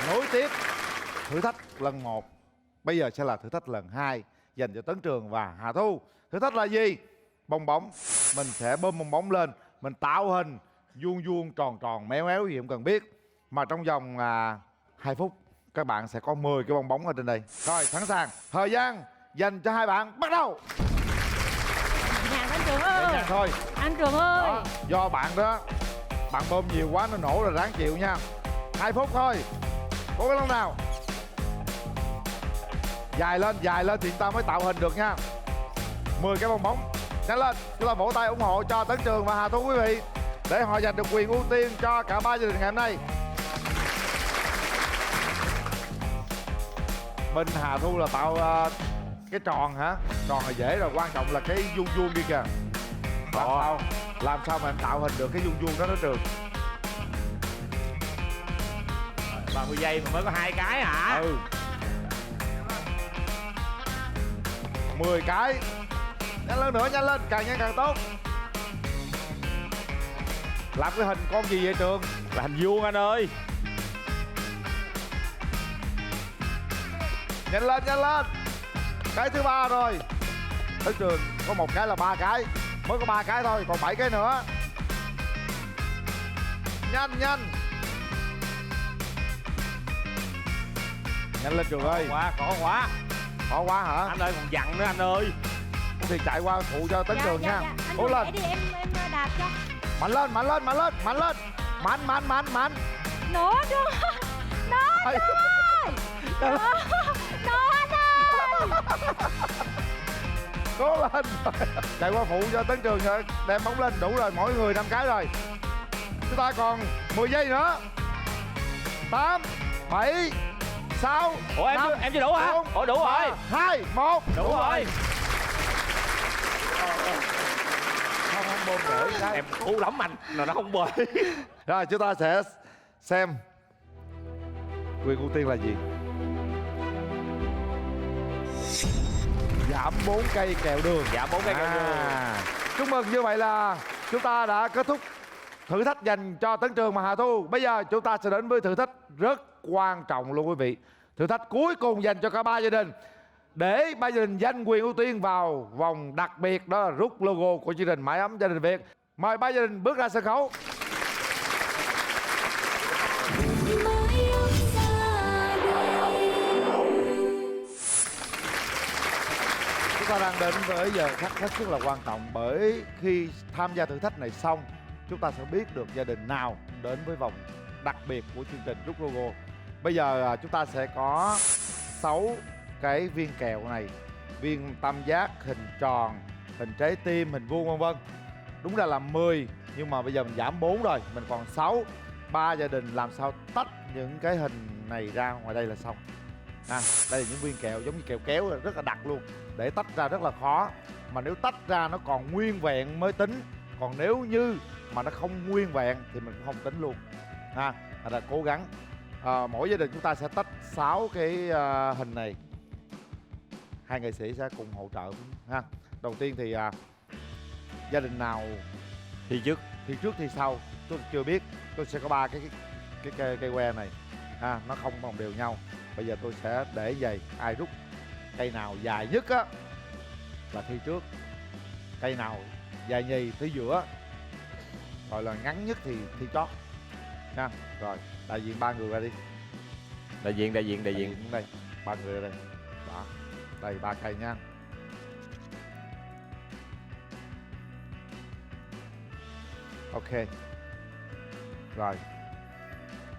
Nối tiếp thử thách lần 1, bây giờ sẽ là thử thách lần 2 dành cho Tấn Trường và Hà Thu. Thử thách là gì? Bong bóng. Mình sẽ bơm bong bóng lên, mình tạo hình vuông vuông, tròn tròn, méo méo gì không cần biết. Mà trong vòng 2 phút các bạn sẽ có 10 cái bong bóng ở trên đây. Rồi, sẵn sàng. Thời gian dành cho hai bạn bắt đầu. Nhàng anh Trường ơi. Nhàng thôi. Anh Trường ơi. Đó, do bạn đó, bạn bơm nhiều quá nó nổ rồi, ráng chịu nha. 2 phút thôi. Cố gắng nào. Dài lên thì chúng ta mới tạo hình được nha. 10 cái bong bóng. Nhanh lên, chúng ta vỗ tay ủng hộ cho Tấn Trường và Hà Thu quý vị, để họ giành được quyền ưu tiên cho cả 3 gia đình ngày hôm nay. Bên Hà Thu là tạo cái tròn hả? Tròn là dễ rồi, quan trọng là cái vuông vuông đi kìa. Làm sao mà em tạo hình được cái vuông vuông đó Trường? 30 giây mà mới có 2 cái hả? Ừ. 10 cái. Nhanh lên nữa, nhanh lên, càng nhanh càng tốt. Làm cái hình con gì vậy Trường? Là hình vuông anh ơi. Nhanh lên, nhanh lên. Cái thứ 3 rồi. Tấn Trường có 1 cái là 3 cái. Mới có 3 cái thôi, còn 7 cái nữa. Nhanh, nhanh. Nhanh lên Trường ơi. Khó quá. Khó quá hả? Anh ơi còn dặn nữa anh ơi. Thì chạy qua phụ cho Tấn Trường nha. Cố lên. Đi em đạp cho. Mạnh lên, mạnh lên, mạnh lên, mạnh lên. Mạnh. Nữa Trường. Nữa Ây. Nữa anh ơi. Cố lên. Chạy qua phụ cho Tấn Trường rồi. Đem bóng lên, đủ rồi, mỗi người 5 cái rồi. Chúng ta còn 10 giây nữa. 8, 7, 6. Ủa em 5, chưa đủ hả? 4, Ủa đủ rồi. 3, 2, 1. Đủ rồi. Không bơm để cái. Em u lắm anh, là nó không bơi. Rồi chúng ta sẽ xem quyền ưu tiên là gì. Giảm 4 cây kẹo đường. Giảm 4 cây kẹo đường. Chúc mừng, như vậy là chúng ta đã kết thúc thử thách dành cho Tấn Trường và Hà Thu. Bây giờ chúng ta sẽ đến với thử thách rất quan trọng luôn quý vị. Thử thách cuối cùng dành cho cả 3 gia đình, để 3 gia đình giành quyền ưu tiên vào vòng đặc biệt, đó là rút logo của chương trình Mái ấm gia đình Việt. Mời 3 gia đình bước ra sân khấu. Chúng ta đang đến với giờ khắc hết sức là quan trọng, bởi khi tham gia thử thách này xong, chúng ta sẽ biết được gia đình nào đến với vòng đặc biệt của chương trình rút logo. Bây giờ chúng ta sẽ có 6 cái viên kẹo này, viên tam giác, hình tròn, hình trái tim, hình vuông vân vân. Đúng ra là 10, nhưng mà bây giờ mình giảm 4 rồi, mình còn 6. 3 gia đình làm sao tách những cái hình này ra ngoài đây là xong. Đây là những viên kẹo giống như kẹo kéo, rất là đặc luôn. Để tách ra rất là khó. Mà nếu tách ra nó còn nguyên vẹn mới tính. Còn nếu như mà nó không nguyên vẹn thì mình cũng không tính luôn. Là cố gắng. Mỗi gia đình chúng ta sẽ tách 6 cái hình này. 2 nghệ sĩ sẽ cùng hỗ trợ ha. Đầu tiên thì gia đình nào Thi trước thì sau tôi chưa biết. Tôi sẽ có 3 cái cây que này nó không đồng đều nhau. Bây giờ tôi sẽ để vậy, ai rút cây nào dài nhất á là thi trước, cây nào dài nhì tới giữa, gọi là ngắn nhất thì thi chót nha. Rồi đại diện 3 người ra đi. Đại diện đây, 3 người ra đây. Đó, đây 3 cây nha. Ok. Rồi,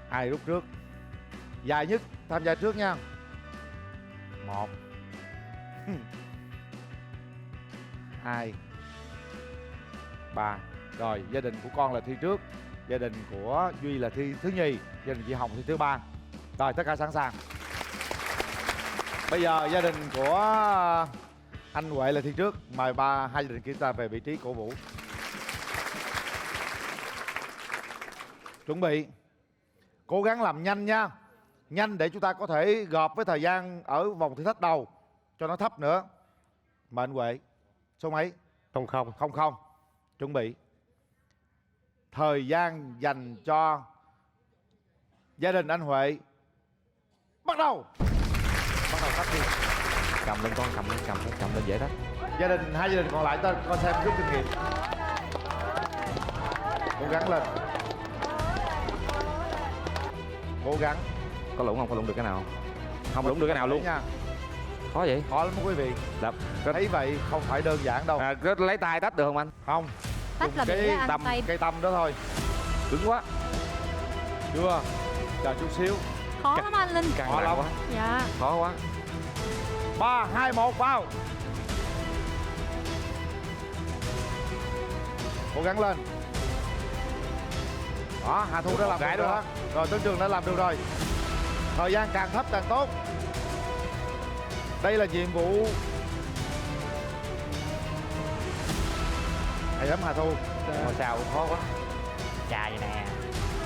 ai rút trước? Dài nhất tham gia trước nha. 1 2 3. Rồi, gia đình của con là thi trước. Gia đình của Duy là thi thứ nhì, gia đình chị Hồng thi thứ ba. Rồi, tất cả sẵn sàng. Bây giờ gia đình của anh Huệ là thi trước. Mời hai gia đình kia ta về vị trí cổ vũ. Chuẩn bị. Cố gắng làm nhanh nha. Nhanh để chúng ta có thể gộp với thời gian ở vòng thử thách đầu cho nó thấp nữa. Mời anh Huệ. Số mấy? 00. Chuẩn bị. Thời gian dành cho gia đình anh Huệ bắt đầu. Bắt đầu tắt đi. Cầm lên con, cầm lên dễ đó. Hai gia đình còn lại ta coi xem rút kinh nghiệm. Cố gắng lên. Cố gắng. Có lũng không? Có lũng được cái nào? Không lũng được cái nào luôn nha. Khó vậy? Khó lắm quý vị. Thấy vậy không phải đơn giản đâu. Lấy tay tách được không anh? Không. Tách là bị cái anh tay cây tăm đó thôi. Cứng quá. Chưa. Chờ chút xíu. khó lắm anh Linh. Khó lắm quá. Dạ. Khó quá. 3, 2, 1 vào. Cố gắng lên. Đó, Hà Thu đã làm được rồi đó. Rồi Tấn Trường đã làm được rồi. Thời gian càng thấp càng tốt. Đây là nhiệm vụ. Hay lắm Hà Thu. Ngôi sao cũng khó quá. Chà vậy nè,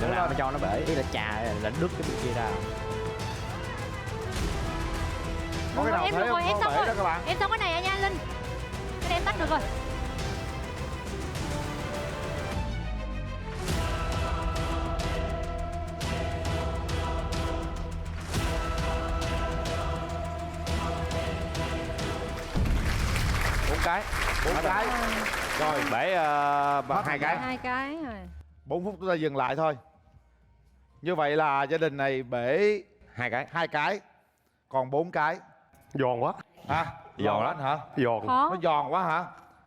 Đúng đừng làm rồi. cho nó bể. Ý là chà là đứt cái bên kia ra. Có cái nào Em thấy được rồi, không? em Có xong bể rồi. đó các bạn. Em xong cái này nha anh Linh. Cái này em tắt được rồi. Bốn cái. Rồi, Bể hai cái. 2 cái rồi. 4 phút chúng ta dừng lại thôi. Như vậy là gia đình này bể hai cái. Còn 4 cái. Giòn quá. Hả? Giòn lắm hả? Giòn. Khó. Nó giòn quá hả?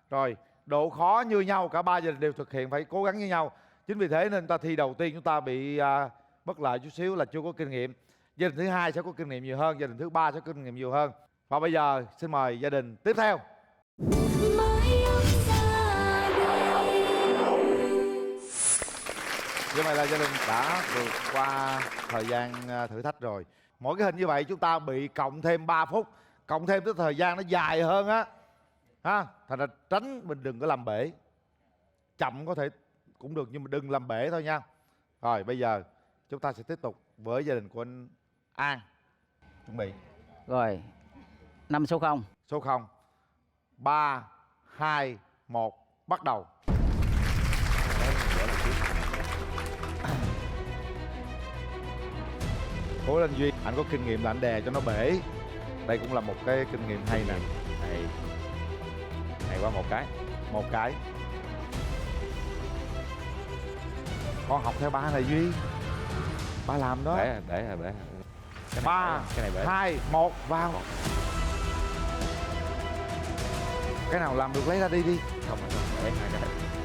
Rồi, độ khó như nhau, cả ba gia đình đều thực hiện phải cố gắng như nhau. Chính vì thế nên ta thi đầu tiên chúng ta bị bất lợi chút xíu là chưa có kinh nghiệm. Gia đình thứ hai sẽ có kinh nghiệm nhiều hơn, gia đình thứ ba sẽ có kinh nghiệm nhiều hơn. Và bây giờ xin mời gia đình tiếp theo. Như vậy là gia đình đã vượt qua thời gian thử thách rồi. Mỗi cái hình như vậy chúng ta bị cộng thêm 3 phút, cộng thêm tới thời gian nó dài hơn á. Ha, thành ra tránh mình đừng có làm bể. Chậm có thể cũng được nhưng mà đừng làm bể thôi nha. Rồi bây giờ chúng ta sẽ tiếp tục với gia đình của anh An. Chuẩn bị. Rồi, 5 số 0. Số 0. 3, 2, 1, bắt đầu. Cố lên Duy, anh có kinh nghiệm là anh đè cho nó bể. Đây cũng là một cái kinh nghiệm hay nè. Hay quá, một cái. Con học theo ba này Duy. Ba làm đó. Bể. 3, cái này bể. 2, 1, vào. Cái nào làm được lấy ra đi. Không, bể hai cái.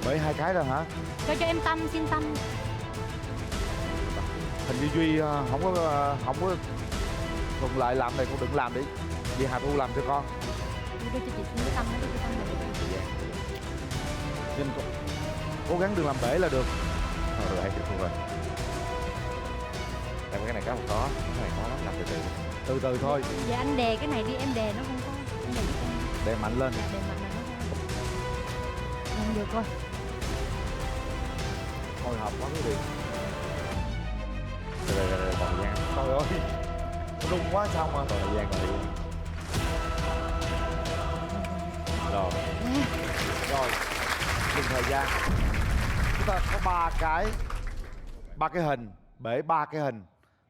Bể 2 cái rồi hả? Cho em Tâm, xin Tâm. Hình như Duy không có thuận lợi làm này, con đừng làm đi. Vì Hà Thu làm cho con. Đưa cho chị xin cái Tâm, đưa cho Tâm này. Nhưng cố gắng đừng làm bể là được. Rồi, được rồi. Em cái này khá là khó, cái này khó lắm, làm từ từ. Từ từ thôi. Dạ anh đè cái này đi, em đè nó không có. Em đè giúp em. Đè mạnh lên. Dạ, đè mạnh là nó ra. Em được rồi. Hồi hộp quá quý vị. Rồi, còn thời gian. Trời ơi, rung quá sao mà. Còn thời gian. Rồi. Rồi, dừng thời gian. Chúng ta có 3 cái hình, bể 3 cái hình.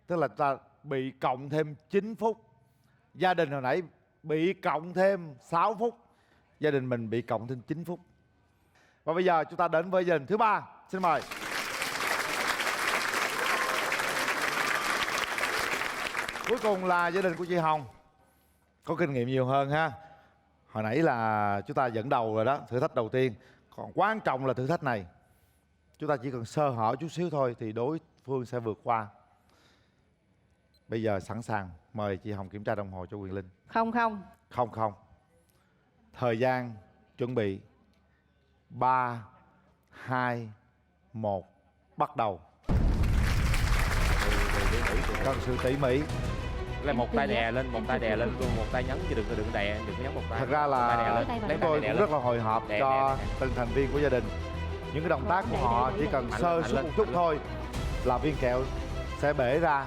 Tức là ta bị cộng thêm 9 phút. Gia đình hồi nãy bị cộng thêm 6 phút. Gia đình mình bị cộng thêm 9 phút. Và bây giờ chúng ta đến với gia đình thứ 3. Xin mời. Cuối cùng là gia đình của chị Hồng. Có kinh nghiệm nhiều hơn ha. Hồi nãy là chúng ta dẫn đầu rồi đó, thử thách đầu tiên. Còn quan trọng là thử thách này. Chúng ta chỉ cần sơ hở chút xíu thôi thì đối phương sẽ vượt qua. Bây giờ sẵn sàng, mời chị Hồng kiểm tra đồng hồ cho Quyền Linh. 00. 00. Thời gian chuẩn bị. 3, 2, 1, bắt đầu. Cần sự tỉ mỉ. Là một tay đè lên, một tay đè lên luôn, một tay nhấn chứ đừng đè, đừng có nhấn một tay. Thật ra Một tay đè là lên. chúng tôi cũng rất là hồi hộp cho từng thành viên của gia đình. Những cái động tác của họ chỉ cần sơ suất một chút thôi là viên kẹo sẽ bể ra.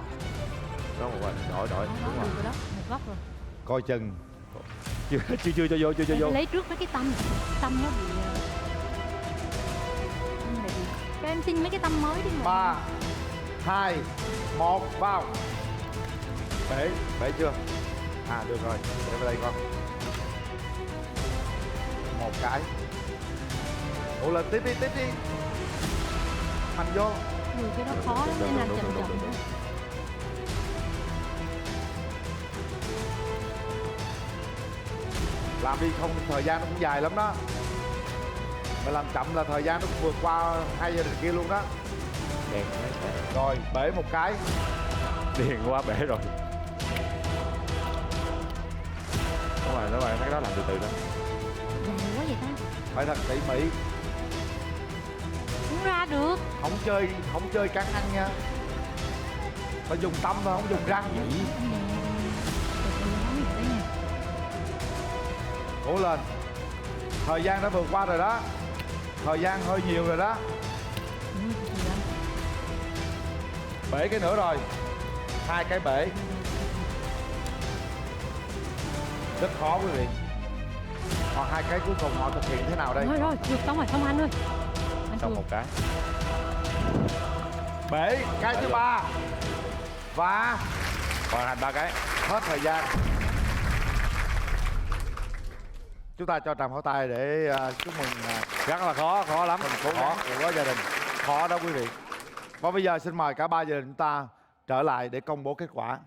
Đó một rồi, đổi, đúng rồi. Đó, một góc rồi. Coi chừng. Chưa cho vô, chưa cho vô. Lấy trước mấy cái tâm nó bị cho em xin mấy cái tâm mới đi mà. 3, 2, 1, vào. Bể chưa? À được rồi, để vào đây con. Một cái. Ủa lên tiếp đi. Mạnh vô. Cái đó khó lắm nên làm chậm chậm. Làm đi không thời gian nó cũng dài lắm đó. Mà làm chậm là thời gian nó cũng vượt qua hai gia đình kia luôn đó. Đèn Rồi bể một cái. Điền qua bể rồi. Đúng rồi, mấy đó làm từ từ đó. Dài quá vậy ta. Phải thật tỉ mỉ. Không ra được. Không chơi cắn ăn nha. Phải dùng tâm thôi, không dùng răng. Cố lên. Thời gian đã vượt qua rồi đó. Thời gian hơi nhiều rồi đó. Bể cái nữa rồi. 2 cái bể. Rất khó quý vị. Còn 2 cái cuối cùng họ thực hiện thế nào đây? Rồi, được xong rồi, xong anh ơi. Xong một cái. Bể cái thứ 3. Và còn thành 3 cái. Hết thời gian. Chúng ta cho tràng pháo tay để chúc mừng. Rất là khó lắm. Cố gắng của gia đình. Khó đó quý vị. Và bây giờ xin mời cả 3 gia đình chúng ta trở lại để công bố kết quả.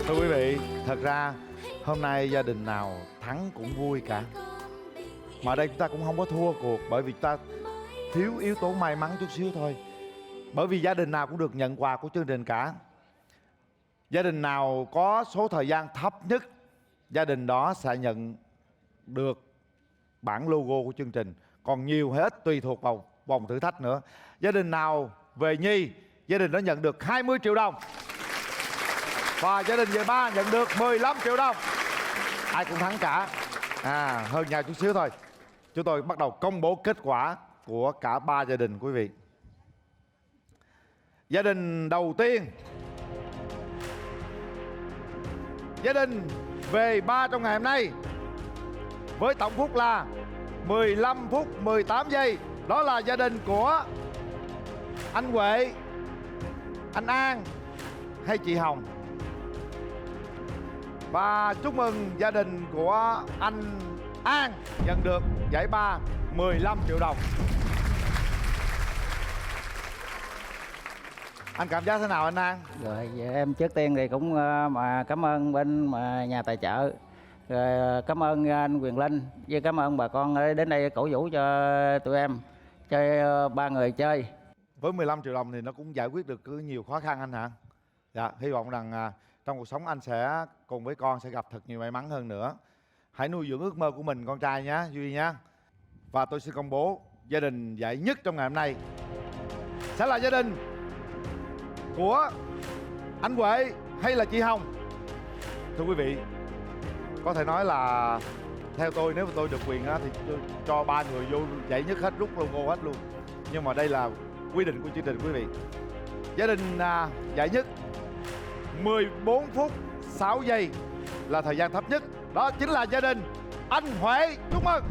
Thưa quý vị, thật ra hôm nay gia đình nào thắng cũng vui cả. Mà ở đây chúng ta cũng không có thua cuộc, bởi vì chúng ta thiếu yếu tố may mắn chút xíu thôi. Bởi vì gia đình nào cũng được nhận quà của chương trình cả. Gia đình nào có số thời gian thấp nhất, gia đình đó sẽ nhận được bản logo của chương trình. Còn nhiều hay ít tùy thuộc vào vòng thử thách nữa. Gia đình nào về nhì, gia đình đó nhận được 20 triệu đồng. Và gia đình về ba nhận được 15 triệu đồng. Ai cũng thắng cả. Hơn nhau chút xíu thôi. Chúng tôi bắt đầu công bố kết quả của cả 3 gia đình quý vị. Gia đình đầu tiên, gia đình về 3 trong ngày hôm nay với tổng phút là 15 phút 18 giây. Đó là gia đình của anh Huệ, anh An hay chị Hồng. Và chúc mừng gia đình của anh An nhận được giải ba 15 triệu đồng. Anh cảm giác thế nào anh An? Rồi em trước tiên thì cũng mà cảm ơn bên mà nhà tài trợ, rồi cảm ơn anh Quyền Linh, với cảm ơn bà con đến đây cổ vũ cho tụi em chơi 3 người chơi. Với 15 triệu đồng thì nó cũng giải quyết được nhiều khó khăn anh hả? Dạ, hy vọng rằng trong cuộc sống anh sẽ cùng với con sẽ gặp thật nhiều may mắn hơn nữa. Hãy nuôi dưỡng ước mơ của mình con trai nhé Duy nhé. Và tôi xin công bố gia đình giải nhất trong ngày hôm nay sẽ là gia đình của anh Huệ hay là chị Hồng. Thưa quý vị, có thể nói là theo tôi, nếu mà tôi được quyền thì tôi cho 3 người vô giải nhất hết, rút logo hết luôn. Nhưng mà đây là quy định của chương trình quý vị. Gia đình giải nhất 14 phút 6 giây là thời gian thấp nhất. Đó chính là gia đình anh Huệ. Chúc mừng.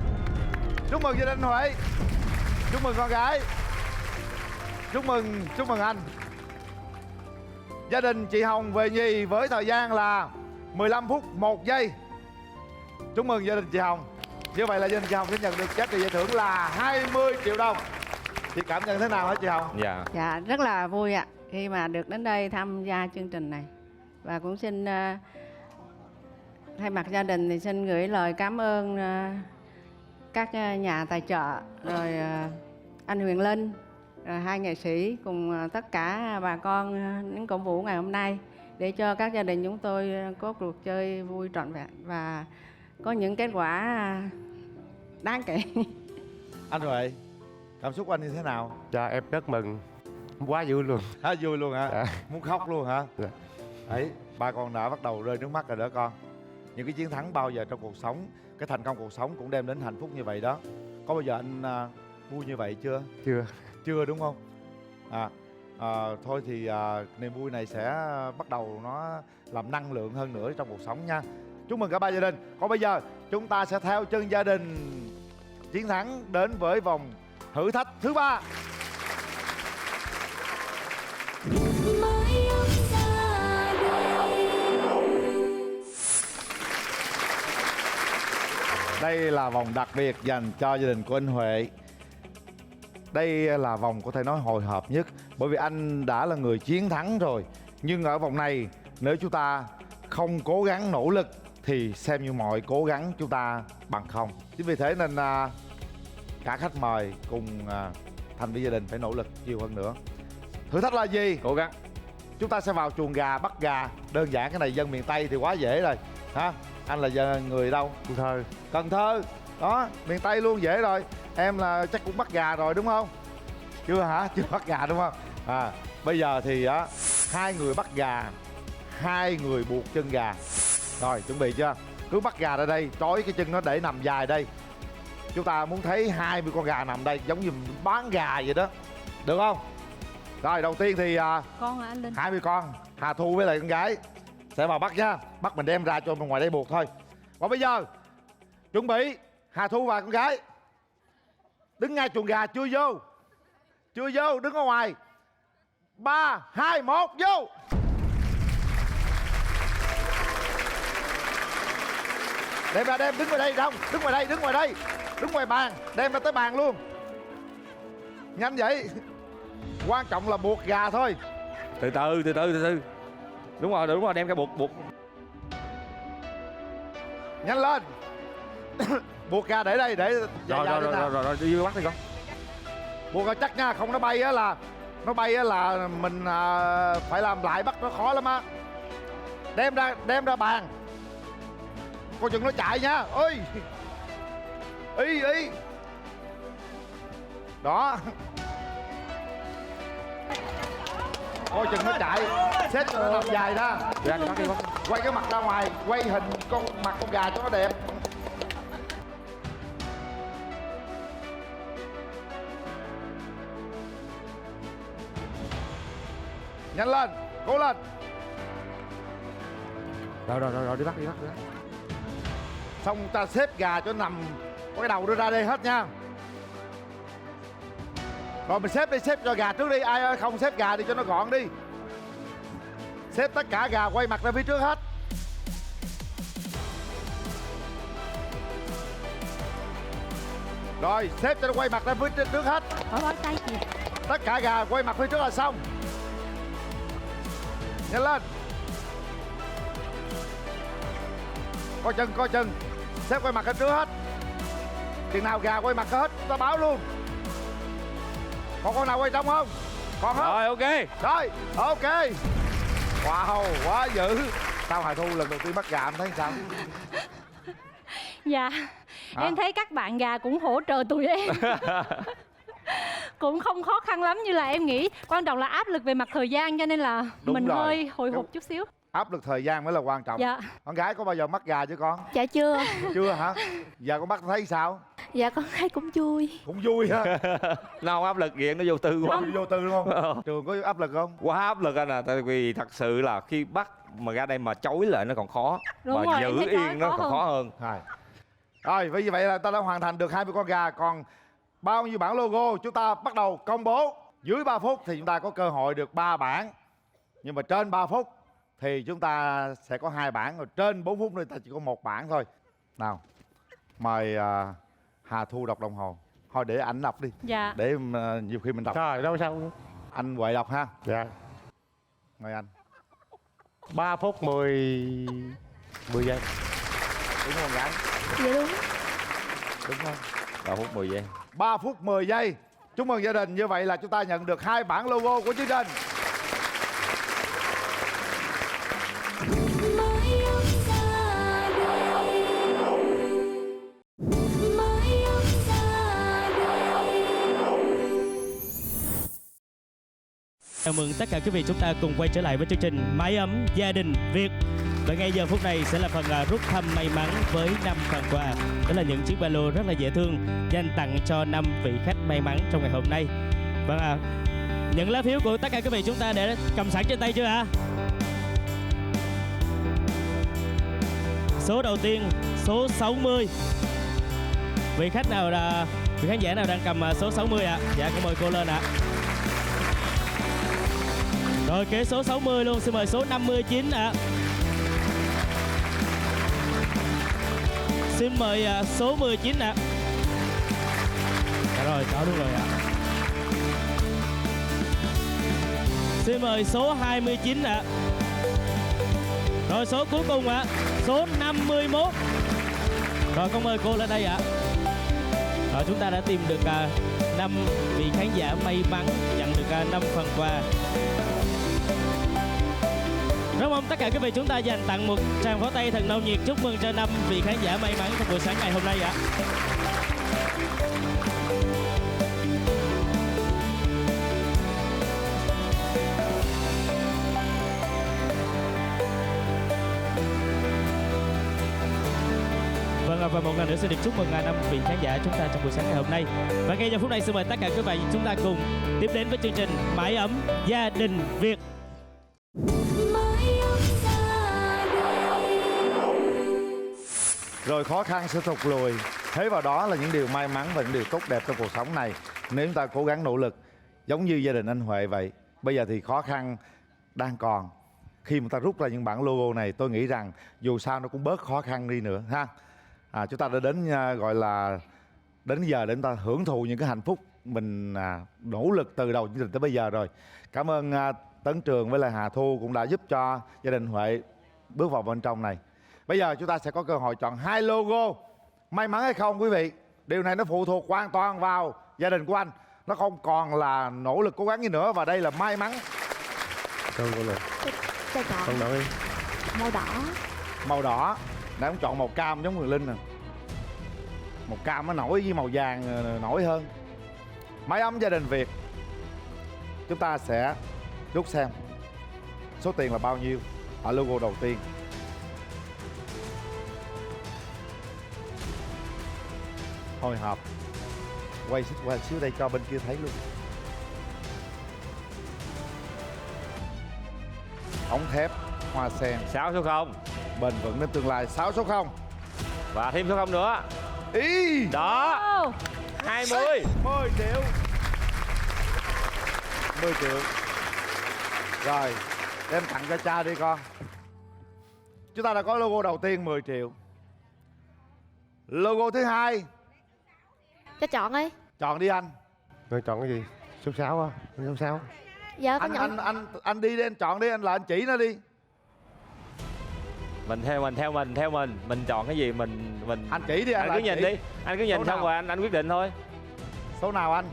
Chúc mừng gia đình anh Huệ. Chúc mừng con gái. Chúc mừng anh. Gia đình chị Hồng về nhì với thời gian là 15 phút 1 giây. Chúc mừng gia đình chị Hồng. Như vậy là gia đình chị Hồng sẽ nhận được giá trị giải thưởng là 20 triệu đồng. Chị cảm nhận thế nào hả chị Hồng? Dạ rất là vui ạ khi mà được đến đây tham gia chương trình này. Và cũng xin thay mặt gia đình thì xin gửi lời cảm ơn các nhà tài trợ, rồi anh Huyền Linh, rồi hai nghệ sĩ cùng tất cả bà con đến cổ vũ ngày hôm nay để cho các gia đình chúng tôi có cuộc chơi vui trọn vẹn và có những kết quả đáng kể. Anh Huệ, cảm xúc của anh như thế nào? Dạ em rất mừng, quá vui luôn. Vui luôn hả? Dạ. Muốn khóc luôn hả? Dạ. Đấy, ba con đã bắt đầu rơi nước mắt rồi đó con. Những cái chiến thắng bao giờ trong cuộc sống, cái thành công cuộc sống cũng đem đến hạnh phúc như vậy đó. Có bao giờ anh vui như vậy chưa? Chưa. Chưa đúng không? Thôi thì niềm vui này sẽ bắt đầu nó làm năng lượng hơn nữa trong cuộc sống nha. Chúc mừng cả ba gia đình. Còn bây giờ chúng ta sẽ theo chân gia đình chiến thắng đến với vòng thử thách thứ 3. Đây là vòng đặc biệt dành cho gia đình của anh Huệ. Đây là vòng có thể nói hồi hộp nhất, bởi vì anh đã là người chiến thắng rồi. Nhưng ở vòng này, nếu chúng ta không cố gắng nỗ lực thì xem như mọi cố gắng chúng ta bằng không. Chính vì thế nên cả khách mời cùng thành viên gia đình phải nỗ lực nhiều hơn nữa. Thử thách là gì? Cố gắng. Chúng ta sẽ vào chuồng gà bắt gà. Đơn giản, cái này dân miền Tây thì quá dễ rồi ha. Anh là người đâu? Cần Thơ. Cần Thơ. Đó, miền Tây luôn, dễ rồi. Em là chắc cũng bắt gà rồi đúng không? Chưa hả? Chưa bắt gà đúng không? Bây giờ thì hai người bắt gà, hai người buộc chân gà. Rồi, chuẩn bị chưa? Cứ bắt gà ra đây, trói cái chân nó để nằm dài đây. Chúng ta muốn thấy 20 con gà nằm đây, giống như bán gà vậy đó. Được không? Rồi, đầu tiên thì Con hả anh Linh? 20 con, Hà Thu với lại con gái sẽ vào bắt nha. Bắt mình đem ra cho bên ngoài đây buộc thôi. Còn bây giờ chuẩn bị, Hà Thu và con gái đứng ngay chuồng gà, chưa vô. Chưa vô, đứng ở ngoài. 3, 2, 1, vô. Đem ra, đem, đứng ngoài đây, không, đứng ngoài đây, đứng ngoài đây. Đứng ngoài bàn, đem ra tới bàn luôn. Nhanh vậy. Quan trọng là buộc gà thôi. Từ từ. Đúng rồi, đem cái buộc. Nhanh lên. Buộc gà để đây, để Rồi, đi bắt đi con. Buộc ra chắc nha, không nó bay á là mình phải làm lại, bắt nó khó lắm á. Đem ra bàn. Coi chừng nó chạy nha. Ơi. Ý. Đó. Coi chừng nó chạy, xếp cho nó nằm dài ra. Ra đi con. Quay cái mặt ra ngoài, quay hình mặt con gà cho nó đẹp. Nhanh lên, cố lên. Rồi, đi bắt. Xong ta xếp gà cho nằm, có cái đầu đưa ra đây hết nha. Rồi mình xếp đi, xếp cho gà trước đi. Ai không xếp gà đi cho nó gọn đi. Xếp tất cả gà quay mặt ra phía trước hết. Rồi xếp cho nó quay mặt ra phía trước hết. Bỏ tay kìa. Tất cả gà quay mặt phía trước là xong. Nhanh lên. Coi chừng. Xếp quay mặt ra trước hết. Chừng nào gà quay mặt hết ta báo luôn. Còn con nào quay trong không? Còn không? Rồi, ok. Rồi, ok. Wow, quá dữ. Sao Hà Thu lần đầu tiên bắt gà em thấy sao? Dạ, em thấy các bạn gà cũng hỗ trợ tụi em. Cũng không khó khăn lắm như là em nghĩ. Quan trọng là áp lực về mặt thời gian, cho nên là Đúng mình rồi. hơi hồi hộp chút xíu. Áp lực thời gian mới là quan trọng. Dạ. Con gái có bao giờ bắt gà chưa con? Dạ chưa. Chưa hả? Giờ con bắt thấy sao? Dạ con thấy cũng vui. Cũng vui ha. Nó không áp lực gì, nó vô tư quá. Vô tư đúng không? Trường có áp lực không? Quá áp lực anh à, tại vì thật sự là khi bắt mà ra đây mà chối lại nó còn khó. Đúng mà rồi, em giữ thấy yên nó khó còn khó hơn. Rồi, vì vậy là ta đã hoàn thành được 20 con gà. Còn bao nhiêu bản logo chúng ta bắt đầu công bố. Dưới 3 phút thì chúng ta có cơ hội được 3 bản. Nhưng mà trên 3 phút thì chúng ta sẽ có 2 bản. Rồi trên 4 phút nữa ta chỉ có 1 bản thôi. Nào, mời Hà Thu đọc đồng hồ. Thôi để ảnh đọc đi. Dạ. Để nhiều khi mình đọc. Trời, đâu sao? Anh Huệ đọc ha. Dạ. Mời anh. 3 phút 10 giây. Đúng không gái? Dạ đúng. Đúng không? 3 phút 10 giây. 3 phút 10 giây. Chúc mừng gia đình. Như vậy là chúng ta nhận được 2 bản logo của chương trình. Chào mừng tất cả quý vị, chúng ta cùng quay trở lại với chương trình Mái ấm gia đình Việt. Và ngay giờ phút này sẽ là phần rút thăm may mắn với 5 phần quà. Đó là những chiếc ba lô rất là dễ thương dành tặng cho 5 vị khách may mắn trong ngày hôm nay. Vâng ạ. Những lá phiếu của tất cả quý vị chúng ta đã cầm sẵn trên tay chưa ạ? Số đầu tiên, số 60. Vị khán giả nào đang cầm số 60 ạ? Dạ, cảm mời cô lên ạ. Rồi kế số 60 luôn, xin mời số 59 ạ. Xin mời số 19 ạ. Rồi, có đúng rồi ạ. Xin mời số 29 ạ. Rồi số cuối cùng ạ, số 51. Rồi con mời cô lên đây ạ. Rồi chúng ta đã tìm được 5 vị khán giả may mắn nhận được 5 phần quà. Rất mong tất cả quý vị chúng ta dành tặng một tràng pháo tay thật nồng nhiệt chúc mừng cho 5 vị khán giả may mắn trong buổi sáng ngày hôm nay ạ. Vâng, và một lần nữa xin được chúc mừng 5 vị khán giả chúng ta trong buổi sáng ngày hôm nay. Và ngay giờ phút này xin mời tất cả quý vị chúng ta cùng tiếp đến với chương trình Mái ấm gia đình Việt. Rồi khó khăn sẽ thụt lùi. Thế vào đó là những điều may mắn và những điều tốt đẹp trong cuộc sống này. Nếu chúng ta cố gắng nỗ lực giống như gia đình anh Huệ vậy. Bây giờ thì khó khăn đang còn. Khi mà ta rút ra những bản logo này, tôi nghĩ rằng dù sao nó cũng bớt khó khăn đi nữa ha. Chúng ta đã đến gọi là đến giờ để chúng ta hưởng thụ những cái hạnh phúc mình nỗ lực từ đầu chương trình tới bây giờ rồi. Cảm ơn Tấn Trường với lại Hà Thu cũng đã giúp cho gia đình Huệ bước vào bên trong này. Bây giờ chúng ta sẽ có cơ hội chọn 2 logo. May mắn hay không quý vị, điều này nó phụ thuộc hoàn toàn vào gia đình của anh. Nó không còn là nỗ lực cố gắng gì nữa. Và đây là may mắn. Con này. Cho chọn Con đỏ đi. màu đỏ. Màu đỏ. Để em chọn màu cam giống người Linh nè. Màu cam nó nổi với màu vàng nổi hơn. Mái ấm gia đình Việt. Chúng ta sẽ rút xem số tiền là bao nhiêu ở logo đầu tiên. Hồi hộp. Quay xíu đây cho bên kia thấy luôn. Ống thép hoa sen 6 số 0. Bền vững đến tương lai 6 số 0. Và thêm số 0 nữa. Ý. Đó. 20. 10 triệu. 10 triệu. Rồi, đem tặng cho cha đi con. Chúng ta đã có logo đầu tiên 10 triệu. Logo thứ hai. Cho chọn đi. Chọn đi anh. Rồi chọn cái gì? Số 6 á, số 6. Dạ con nhận. Anh đi đi, anh chọn đi, anh là anh chỉ nó đi. Mình theo mình chọn cái gì mình anh chỉ đi, anh cứ nhìn đi, anh cứ nhìn xong rồi anh quyết định thôi. Số nào anh?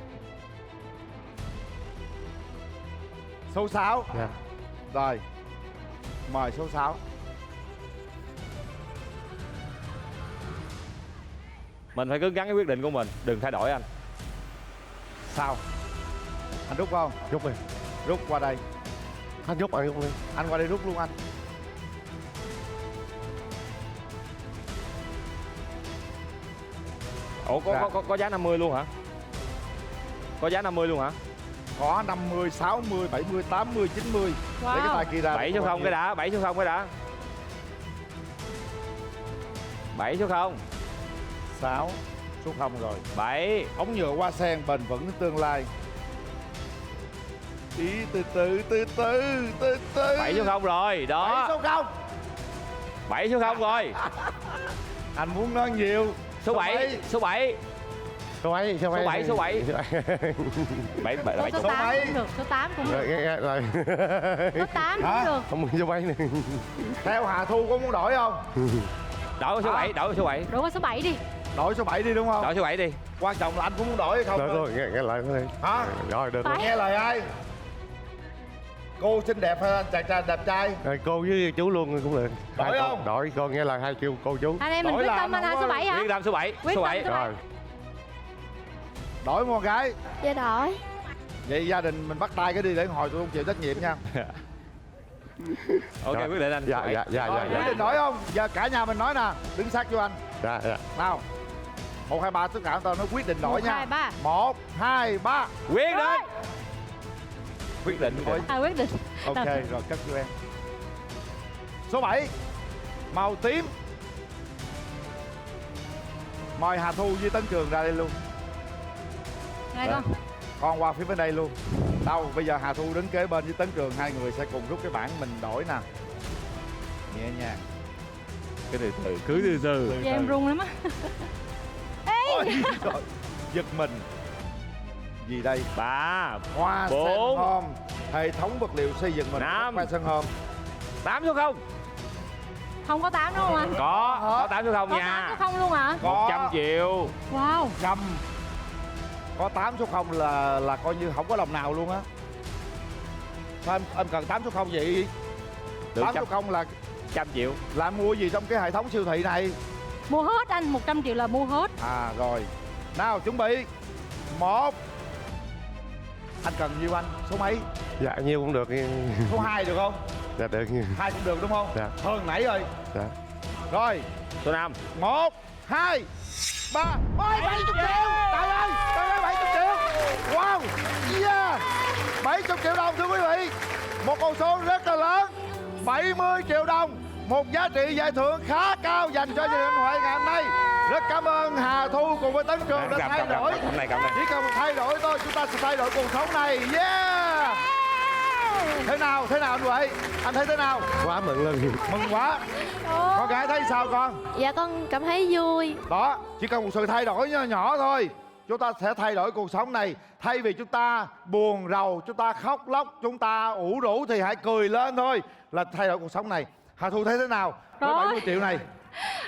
Số 6. Dạ. Rồi. Mời số 6. Mình phải cứng rắn cái quyết định của mình, đừng thay đổi anh. Sao? Anh rút không? Rút đi. Rút qua đây. Anh rút đi. Anh qua đây rút luôn anh. Ủa có giá 50 luôn hả? Có giá 50 luôn hả? Có 50, 60, 70, 80, 90. Wow. Để cái tay kia ra. 7 số 0 cái đã, 7 số 0 cái đã. 7 số 0. 6 số 0 rồi. 7. Ống nhựa hoa sen bền vững đến tương lai. Ý từ từ. 7 số 0 rồi, đó. 7 số 0. 7 số 0 rồi. Anh muốn nói nhiều. Số 7. Số 7. Số 7. Số 7. Số 7. 7 số 8 cũng được, số 8 cũng được. Rồi. Số 8 cũng được. Không số 7 này. Theo Hà Thu có muốn đổi không? Đổi số 7, đổi số 7. Đổi qua số 7 đi. Đổi số 7 đi đúng không? Đổi số 7 đi. Quan trọng là anh cũng muốn đổi hay không Được thôi. rồi, nghe lại thôi đi. Hả? Rồi, được rồi. Nghe lời ai? Cô xinh đẹp hay anh chàng trai đẹp trai? Cô với chú luôn cũng được. Đổi Hai không? con, đổi, con nghe lời hai kêu cô chú. Anh em mình Đổi quyết là tâm anh anh hai không số có- 7 hả? Quyết tâm số 7. Quyết Số tâm 7. số 7. Rồi, Đổi một con gái. Dạ đổi. Vậy gia đình mình bắt tay cái đi để hồi tôi không chịu trách nhiệm nha. Ok, Rồi. quyết định anh. Dạ, Số bảy. dạ, dạ, Rồi, dạ, quyết định đổi không? Giờ cả nhà mình nói nè, đứng sát vô anh. dạ, dạ. Nào. 1, 2, 3 tất cả tao nói quyết định đổi 1, nha. 2, 3. 1, 2, 3. Quyết định. Rồi. Quyết định. Thôi. Quyết định. Ok, rồi cất vô em. Số 7. Màu tím. Mời Hà Thu với Tấn Trường ra đây luôn. Này con. Con qua phía bên đây luôn. Đâu, bây giờ Hà Thu đứng kế bên với Tấn Trường, hai người sẽ cùng rút cái bảng mình đổi nè. Nhẹ nhàng. Cứ từ từ, cứ từ từ. Dạ em run lắm á. Ôi, trời, giật mình. Gì đây? 3, Hoa sen 4, hôm. Hệ thống vật liệu xây dựng mình. 5. Hoa sen hôm. 8 số 0. Không có 8 đúng không anh? Có 8 số 0 Có nha. 8 số 0 luôn hả? Có. 100 triệu. Wow. 100. Có 8 số 0 là coi như không có đồng nào luôn á. Sao em cần 8 số 0 vậy? Được 8 số trăm. 0 là 100 triệu. mua gì trong cái hệ thống siêu thị này? Mua hết anh, 100 triệu là mua hết. À rồi. Nào chuẩn bị. 1. Anh cần nhiêu anh? Số mấy? Dạ, nhiêu cũng được. Số 2 được không? Dạ, được. 2 cũng được đúng không? Dạ. Hơn nãy rồi. Dạ. Rồi. Số 5. 1, 2, 3. Ôi 70 triệu. Trời ơi, 70 triệu. Wow. Yeah. 70 triệu đồng thưa quý vị. Một con số rất là lớn. 70 triệu đồng. Một giá trị giải thưởng khá cao dành cho gia đình anh Huệ ngày hôm nay. Rất cảm ơn Hà Thu cùng với Tấn Trường đã thay đổi. Cầm này, cầm này. Chỉ cần một thay đổi thôi chúng ta sẽ thay đổi cuộc sống này. Yeah. Thế nào anh Huệ? Anh thấy thế nào? Quá mừng luôn. Mừng quá. Con gái thấy sao con? Dạ con cảm thấy vui. Đó, chỉ cần một sự thay đổi nhỏ nhỏ thôi, chúng ta sẽ thay đổi cuộc sống này. Thay vì chúng ta buồn rầu, chúng ta khóc lóc, chúng ta ủ rũ thì hãy cười lên thôi là thay đổi cuộc sống này. Hà Thu thấy thế nào với Rồi. 70 triệu này?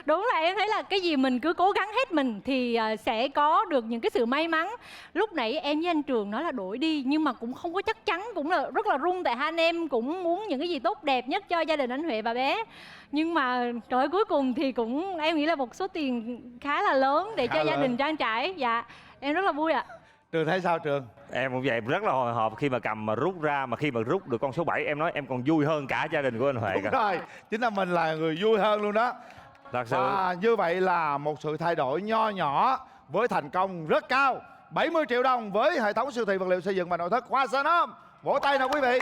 Đúng là em thấy là cái gì mình cứ cố gắng hết mình thì sẽ có được những cái sự may mắn. Lúc nãy em với anh Trường nói là đổi đi nhưng mà cũng không có chắc chắn, cũng là rất là run tại hai anh em cũng muốn những cái gì tốt đẹp nhất cho gia đình anh Huệ và bé. Nhưng mà trời ơi, cuối cùng thì cũng em nghĩ là một số tiền khá là lớn để Khá cho gia lớn. đình trang trải. Dạ, em rất là vui ạ. Trường thấy sao Trường? Em cũng vậy, rất là hồi hộp khi mà cầm mà rút ra, mà khi mà rút được con số 7 em nói em còn vui hơn cả gia đình của anh Huệ Đúng cả. rồi, chính là mình là người vui hơn luôn đó. Thật sự. Và như vậy là một sự thay đổi nho nhỏ với thành công rất cao. 70 triệu đồng với hệ thống siêu thị vật liệu xây dựng và nội thất Hoa Sen Home. Vỗ tay nào quý vị.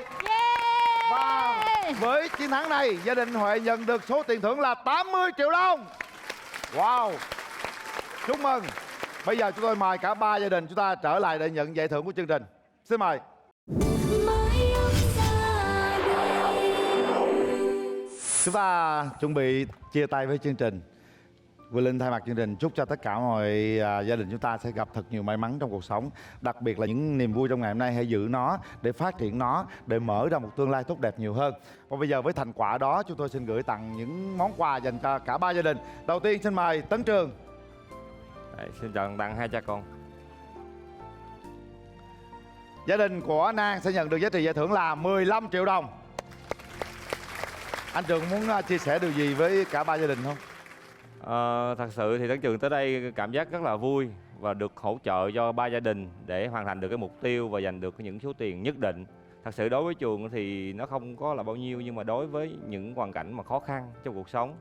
Và với chiến thắng này, gia đình Huệ nhận được số tiền thưởng là 80 triệu đồng. Wow. Chúc mừng. Bây giờ chúng tôi mời cả ba gia đình chúng ta trở lại để nhận giải thưởng của chương trình. Xin mời. Chúng ta chuẩn bị chia tay với chương trình. Quỳ Linh thay mặt chương trình chúc cho tất cả mọi gia đình chúng ta sẽ gặp thật nhiều may mắn trong cuộc sống. Đặc biệt là những niềm vui trong ngày hôm nay, hãy giữ nó để phát triển nó, để mở ra một tương lai tốt đẹp nhiều hơn. Và bây giờ với thành quả đó, chúng tôi xin gửi tặng những món quà dành cho cả ba gia đình. Đầu tiên xin mời Tấn Trường. Đấy, xin chọn tặng hai cha con. Gia đình của An sẽ nhận được giá trị giải thưởng là 15 triệu đồng. Anh Trường muốn chia sẻ điều gì với cả ba gia đình không? Thật sự thì Tấn Trường tới đây cảm giác rất là vui và được hỗ trợ cho ba gia đình để hoàn thành được cái mục tiêu và giành được những số tiền nhất định. Thật sự đối với Trường thì nó không có là bao nhiêu, nhưng mà đối với những hoàn cảnh mà khó khăn trong cuộc sống,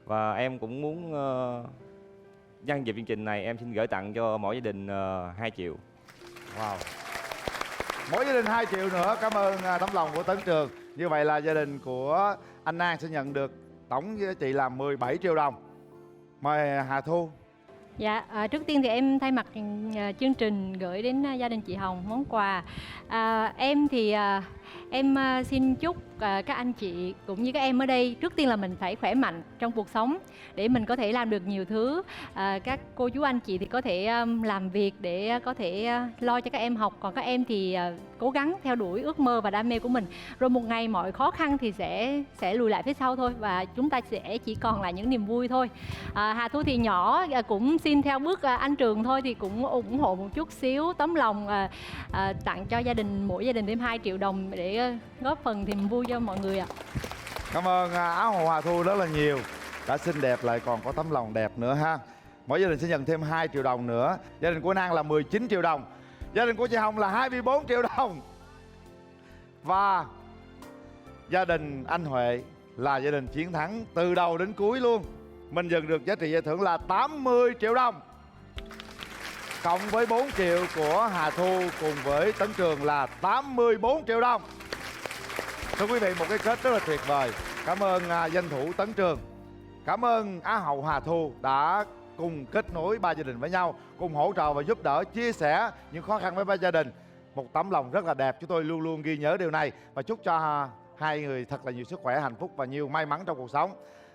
và em cũng muốn nhân dịp chương trình này em xin gửi tặng cho mỗi gia đình 2 triệu. Wow. Mỗi gia đình 2 triệu nữa. Cảm ơn tấm lòng của Tấn Trường. Như vậy là gia đình của anh An sẽ nhận được tổng giá trị là 17 triệu đồng. Mời Hà Thu. Dạ, trước tiên thì em thay mặt chương trình gửi đến gia đình chị Hồng món quà. Em thì em xin chúc các anh chị cũng như các em ở đây, trước tiên là mình phải khỏe mạnh trong cuộc sống để mình có thể làm được nhiều thứ. Các cô chú anh chị thì có thể làm việc để có thể lo cho các em học, còn các em thì cố gắng theo đuổi ước mơ và đam mê của mình. Rồi một ngày mọi khó khăn thì sẽ lùi lại phía sau thôi, và chúng ta sẽ chỉ còn lại những niềm vui thôi. Hà Thu thì nhỏ, cũng xin theo bước anh Trường thôi, thì cũng ủng hộ một chút xíu tấm lòng, tặng cho mỗi gia đình thêm 2 triệu đồng để góp phần niềm vui cho mọi người ạ. Cảm ơn áo hồ Hà Thu rất là nhiều. Đã xinh đẹp lại còn có tấm lòng đẹp nữa ha. Mỗi gia đình sẽ nhận thêm 2 triệu đồng nữa. Gia đình của Nan là 19 triệu đồng. Gia đình của chị Hồng là 24 triệu đồng. Và gia đình anh Huệ là gia đình chiến thắng từ đầu đến cuối luôn. Mình nhận được giá trị giải thưởng là 80 triệu đồng. Cộng với 4 triệu của Hà Thu cùng với Tấn Trường là 84 triệu đồng. Thưa quý vị, một cái kết rất là tuyệt vời. Cảm ơn danh thủ Tấn Trường. Cảm ơn Á hậu Hà Thu đã cùng kết nối 3 gia đình với nhau, cùng hỗ trợ và giúp đỡ, chia sẻ những khó khăn với 3 gia đình. Một tấm lòng rất là đẹp, chúng tôi luôn luôn ghi nhớ điều này và chúc cho hai người thật là nhiều sức khỏe, hạnh phúc và nhiều may mắn trong cuộc sống.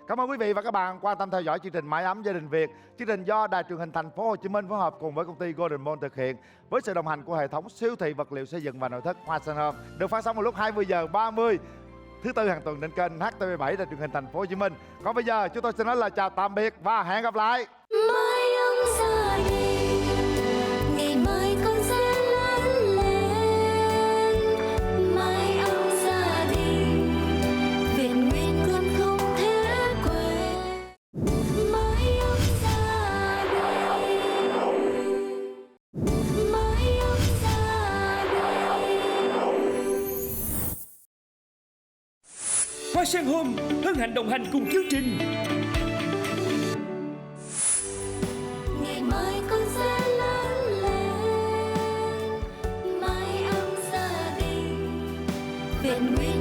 Cảm ơn quý vị và các bạn quan tâm theo dõi chương trình Mái ấm gia đình Việt. Chương trình do Đài Truyền hình Thành phố Hồ Chí Minh phối hợp cùng với công ty Golden Mall thực hiện với sự đồng hành của hệ thống siêu thị vật liệu xây dựng và nội thất Hoa Sen Home, được phát sóng vào lúc 20h30 thứ Tư hàng tuần trên kênh HTV7 Đài Truyền hình Thành phố Hồ Chí Minh. Còn bây giờ chúng tôi xin nói lời chào tạm biệt và hẹn gặp lại. Mái ấm gia đình, ngày mai con sẽ lớn lên. Mái ấm gia đình, vẹn nguyên con không thể quên. Mái ấm gia đình, mái ấm gia đình. Hoa Sen Home hân hạnh đồng hành cùng chương trình. Ngày mai con sẽ lớn lên. Mái ấm gia đình, vẹn nguyên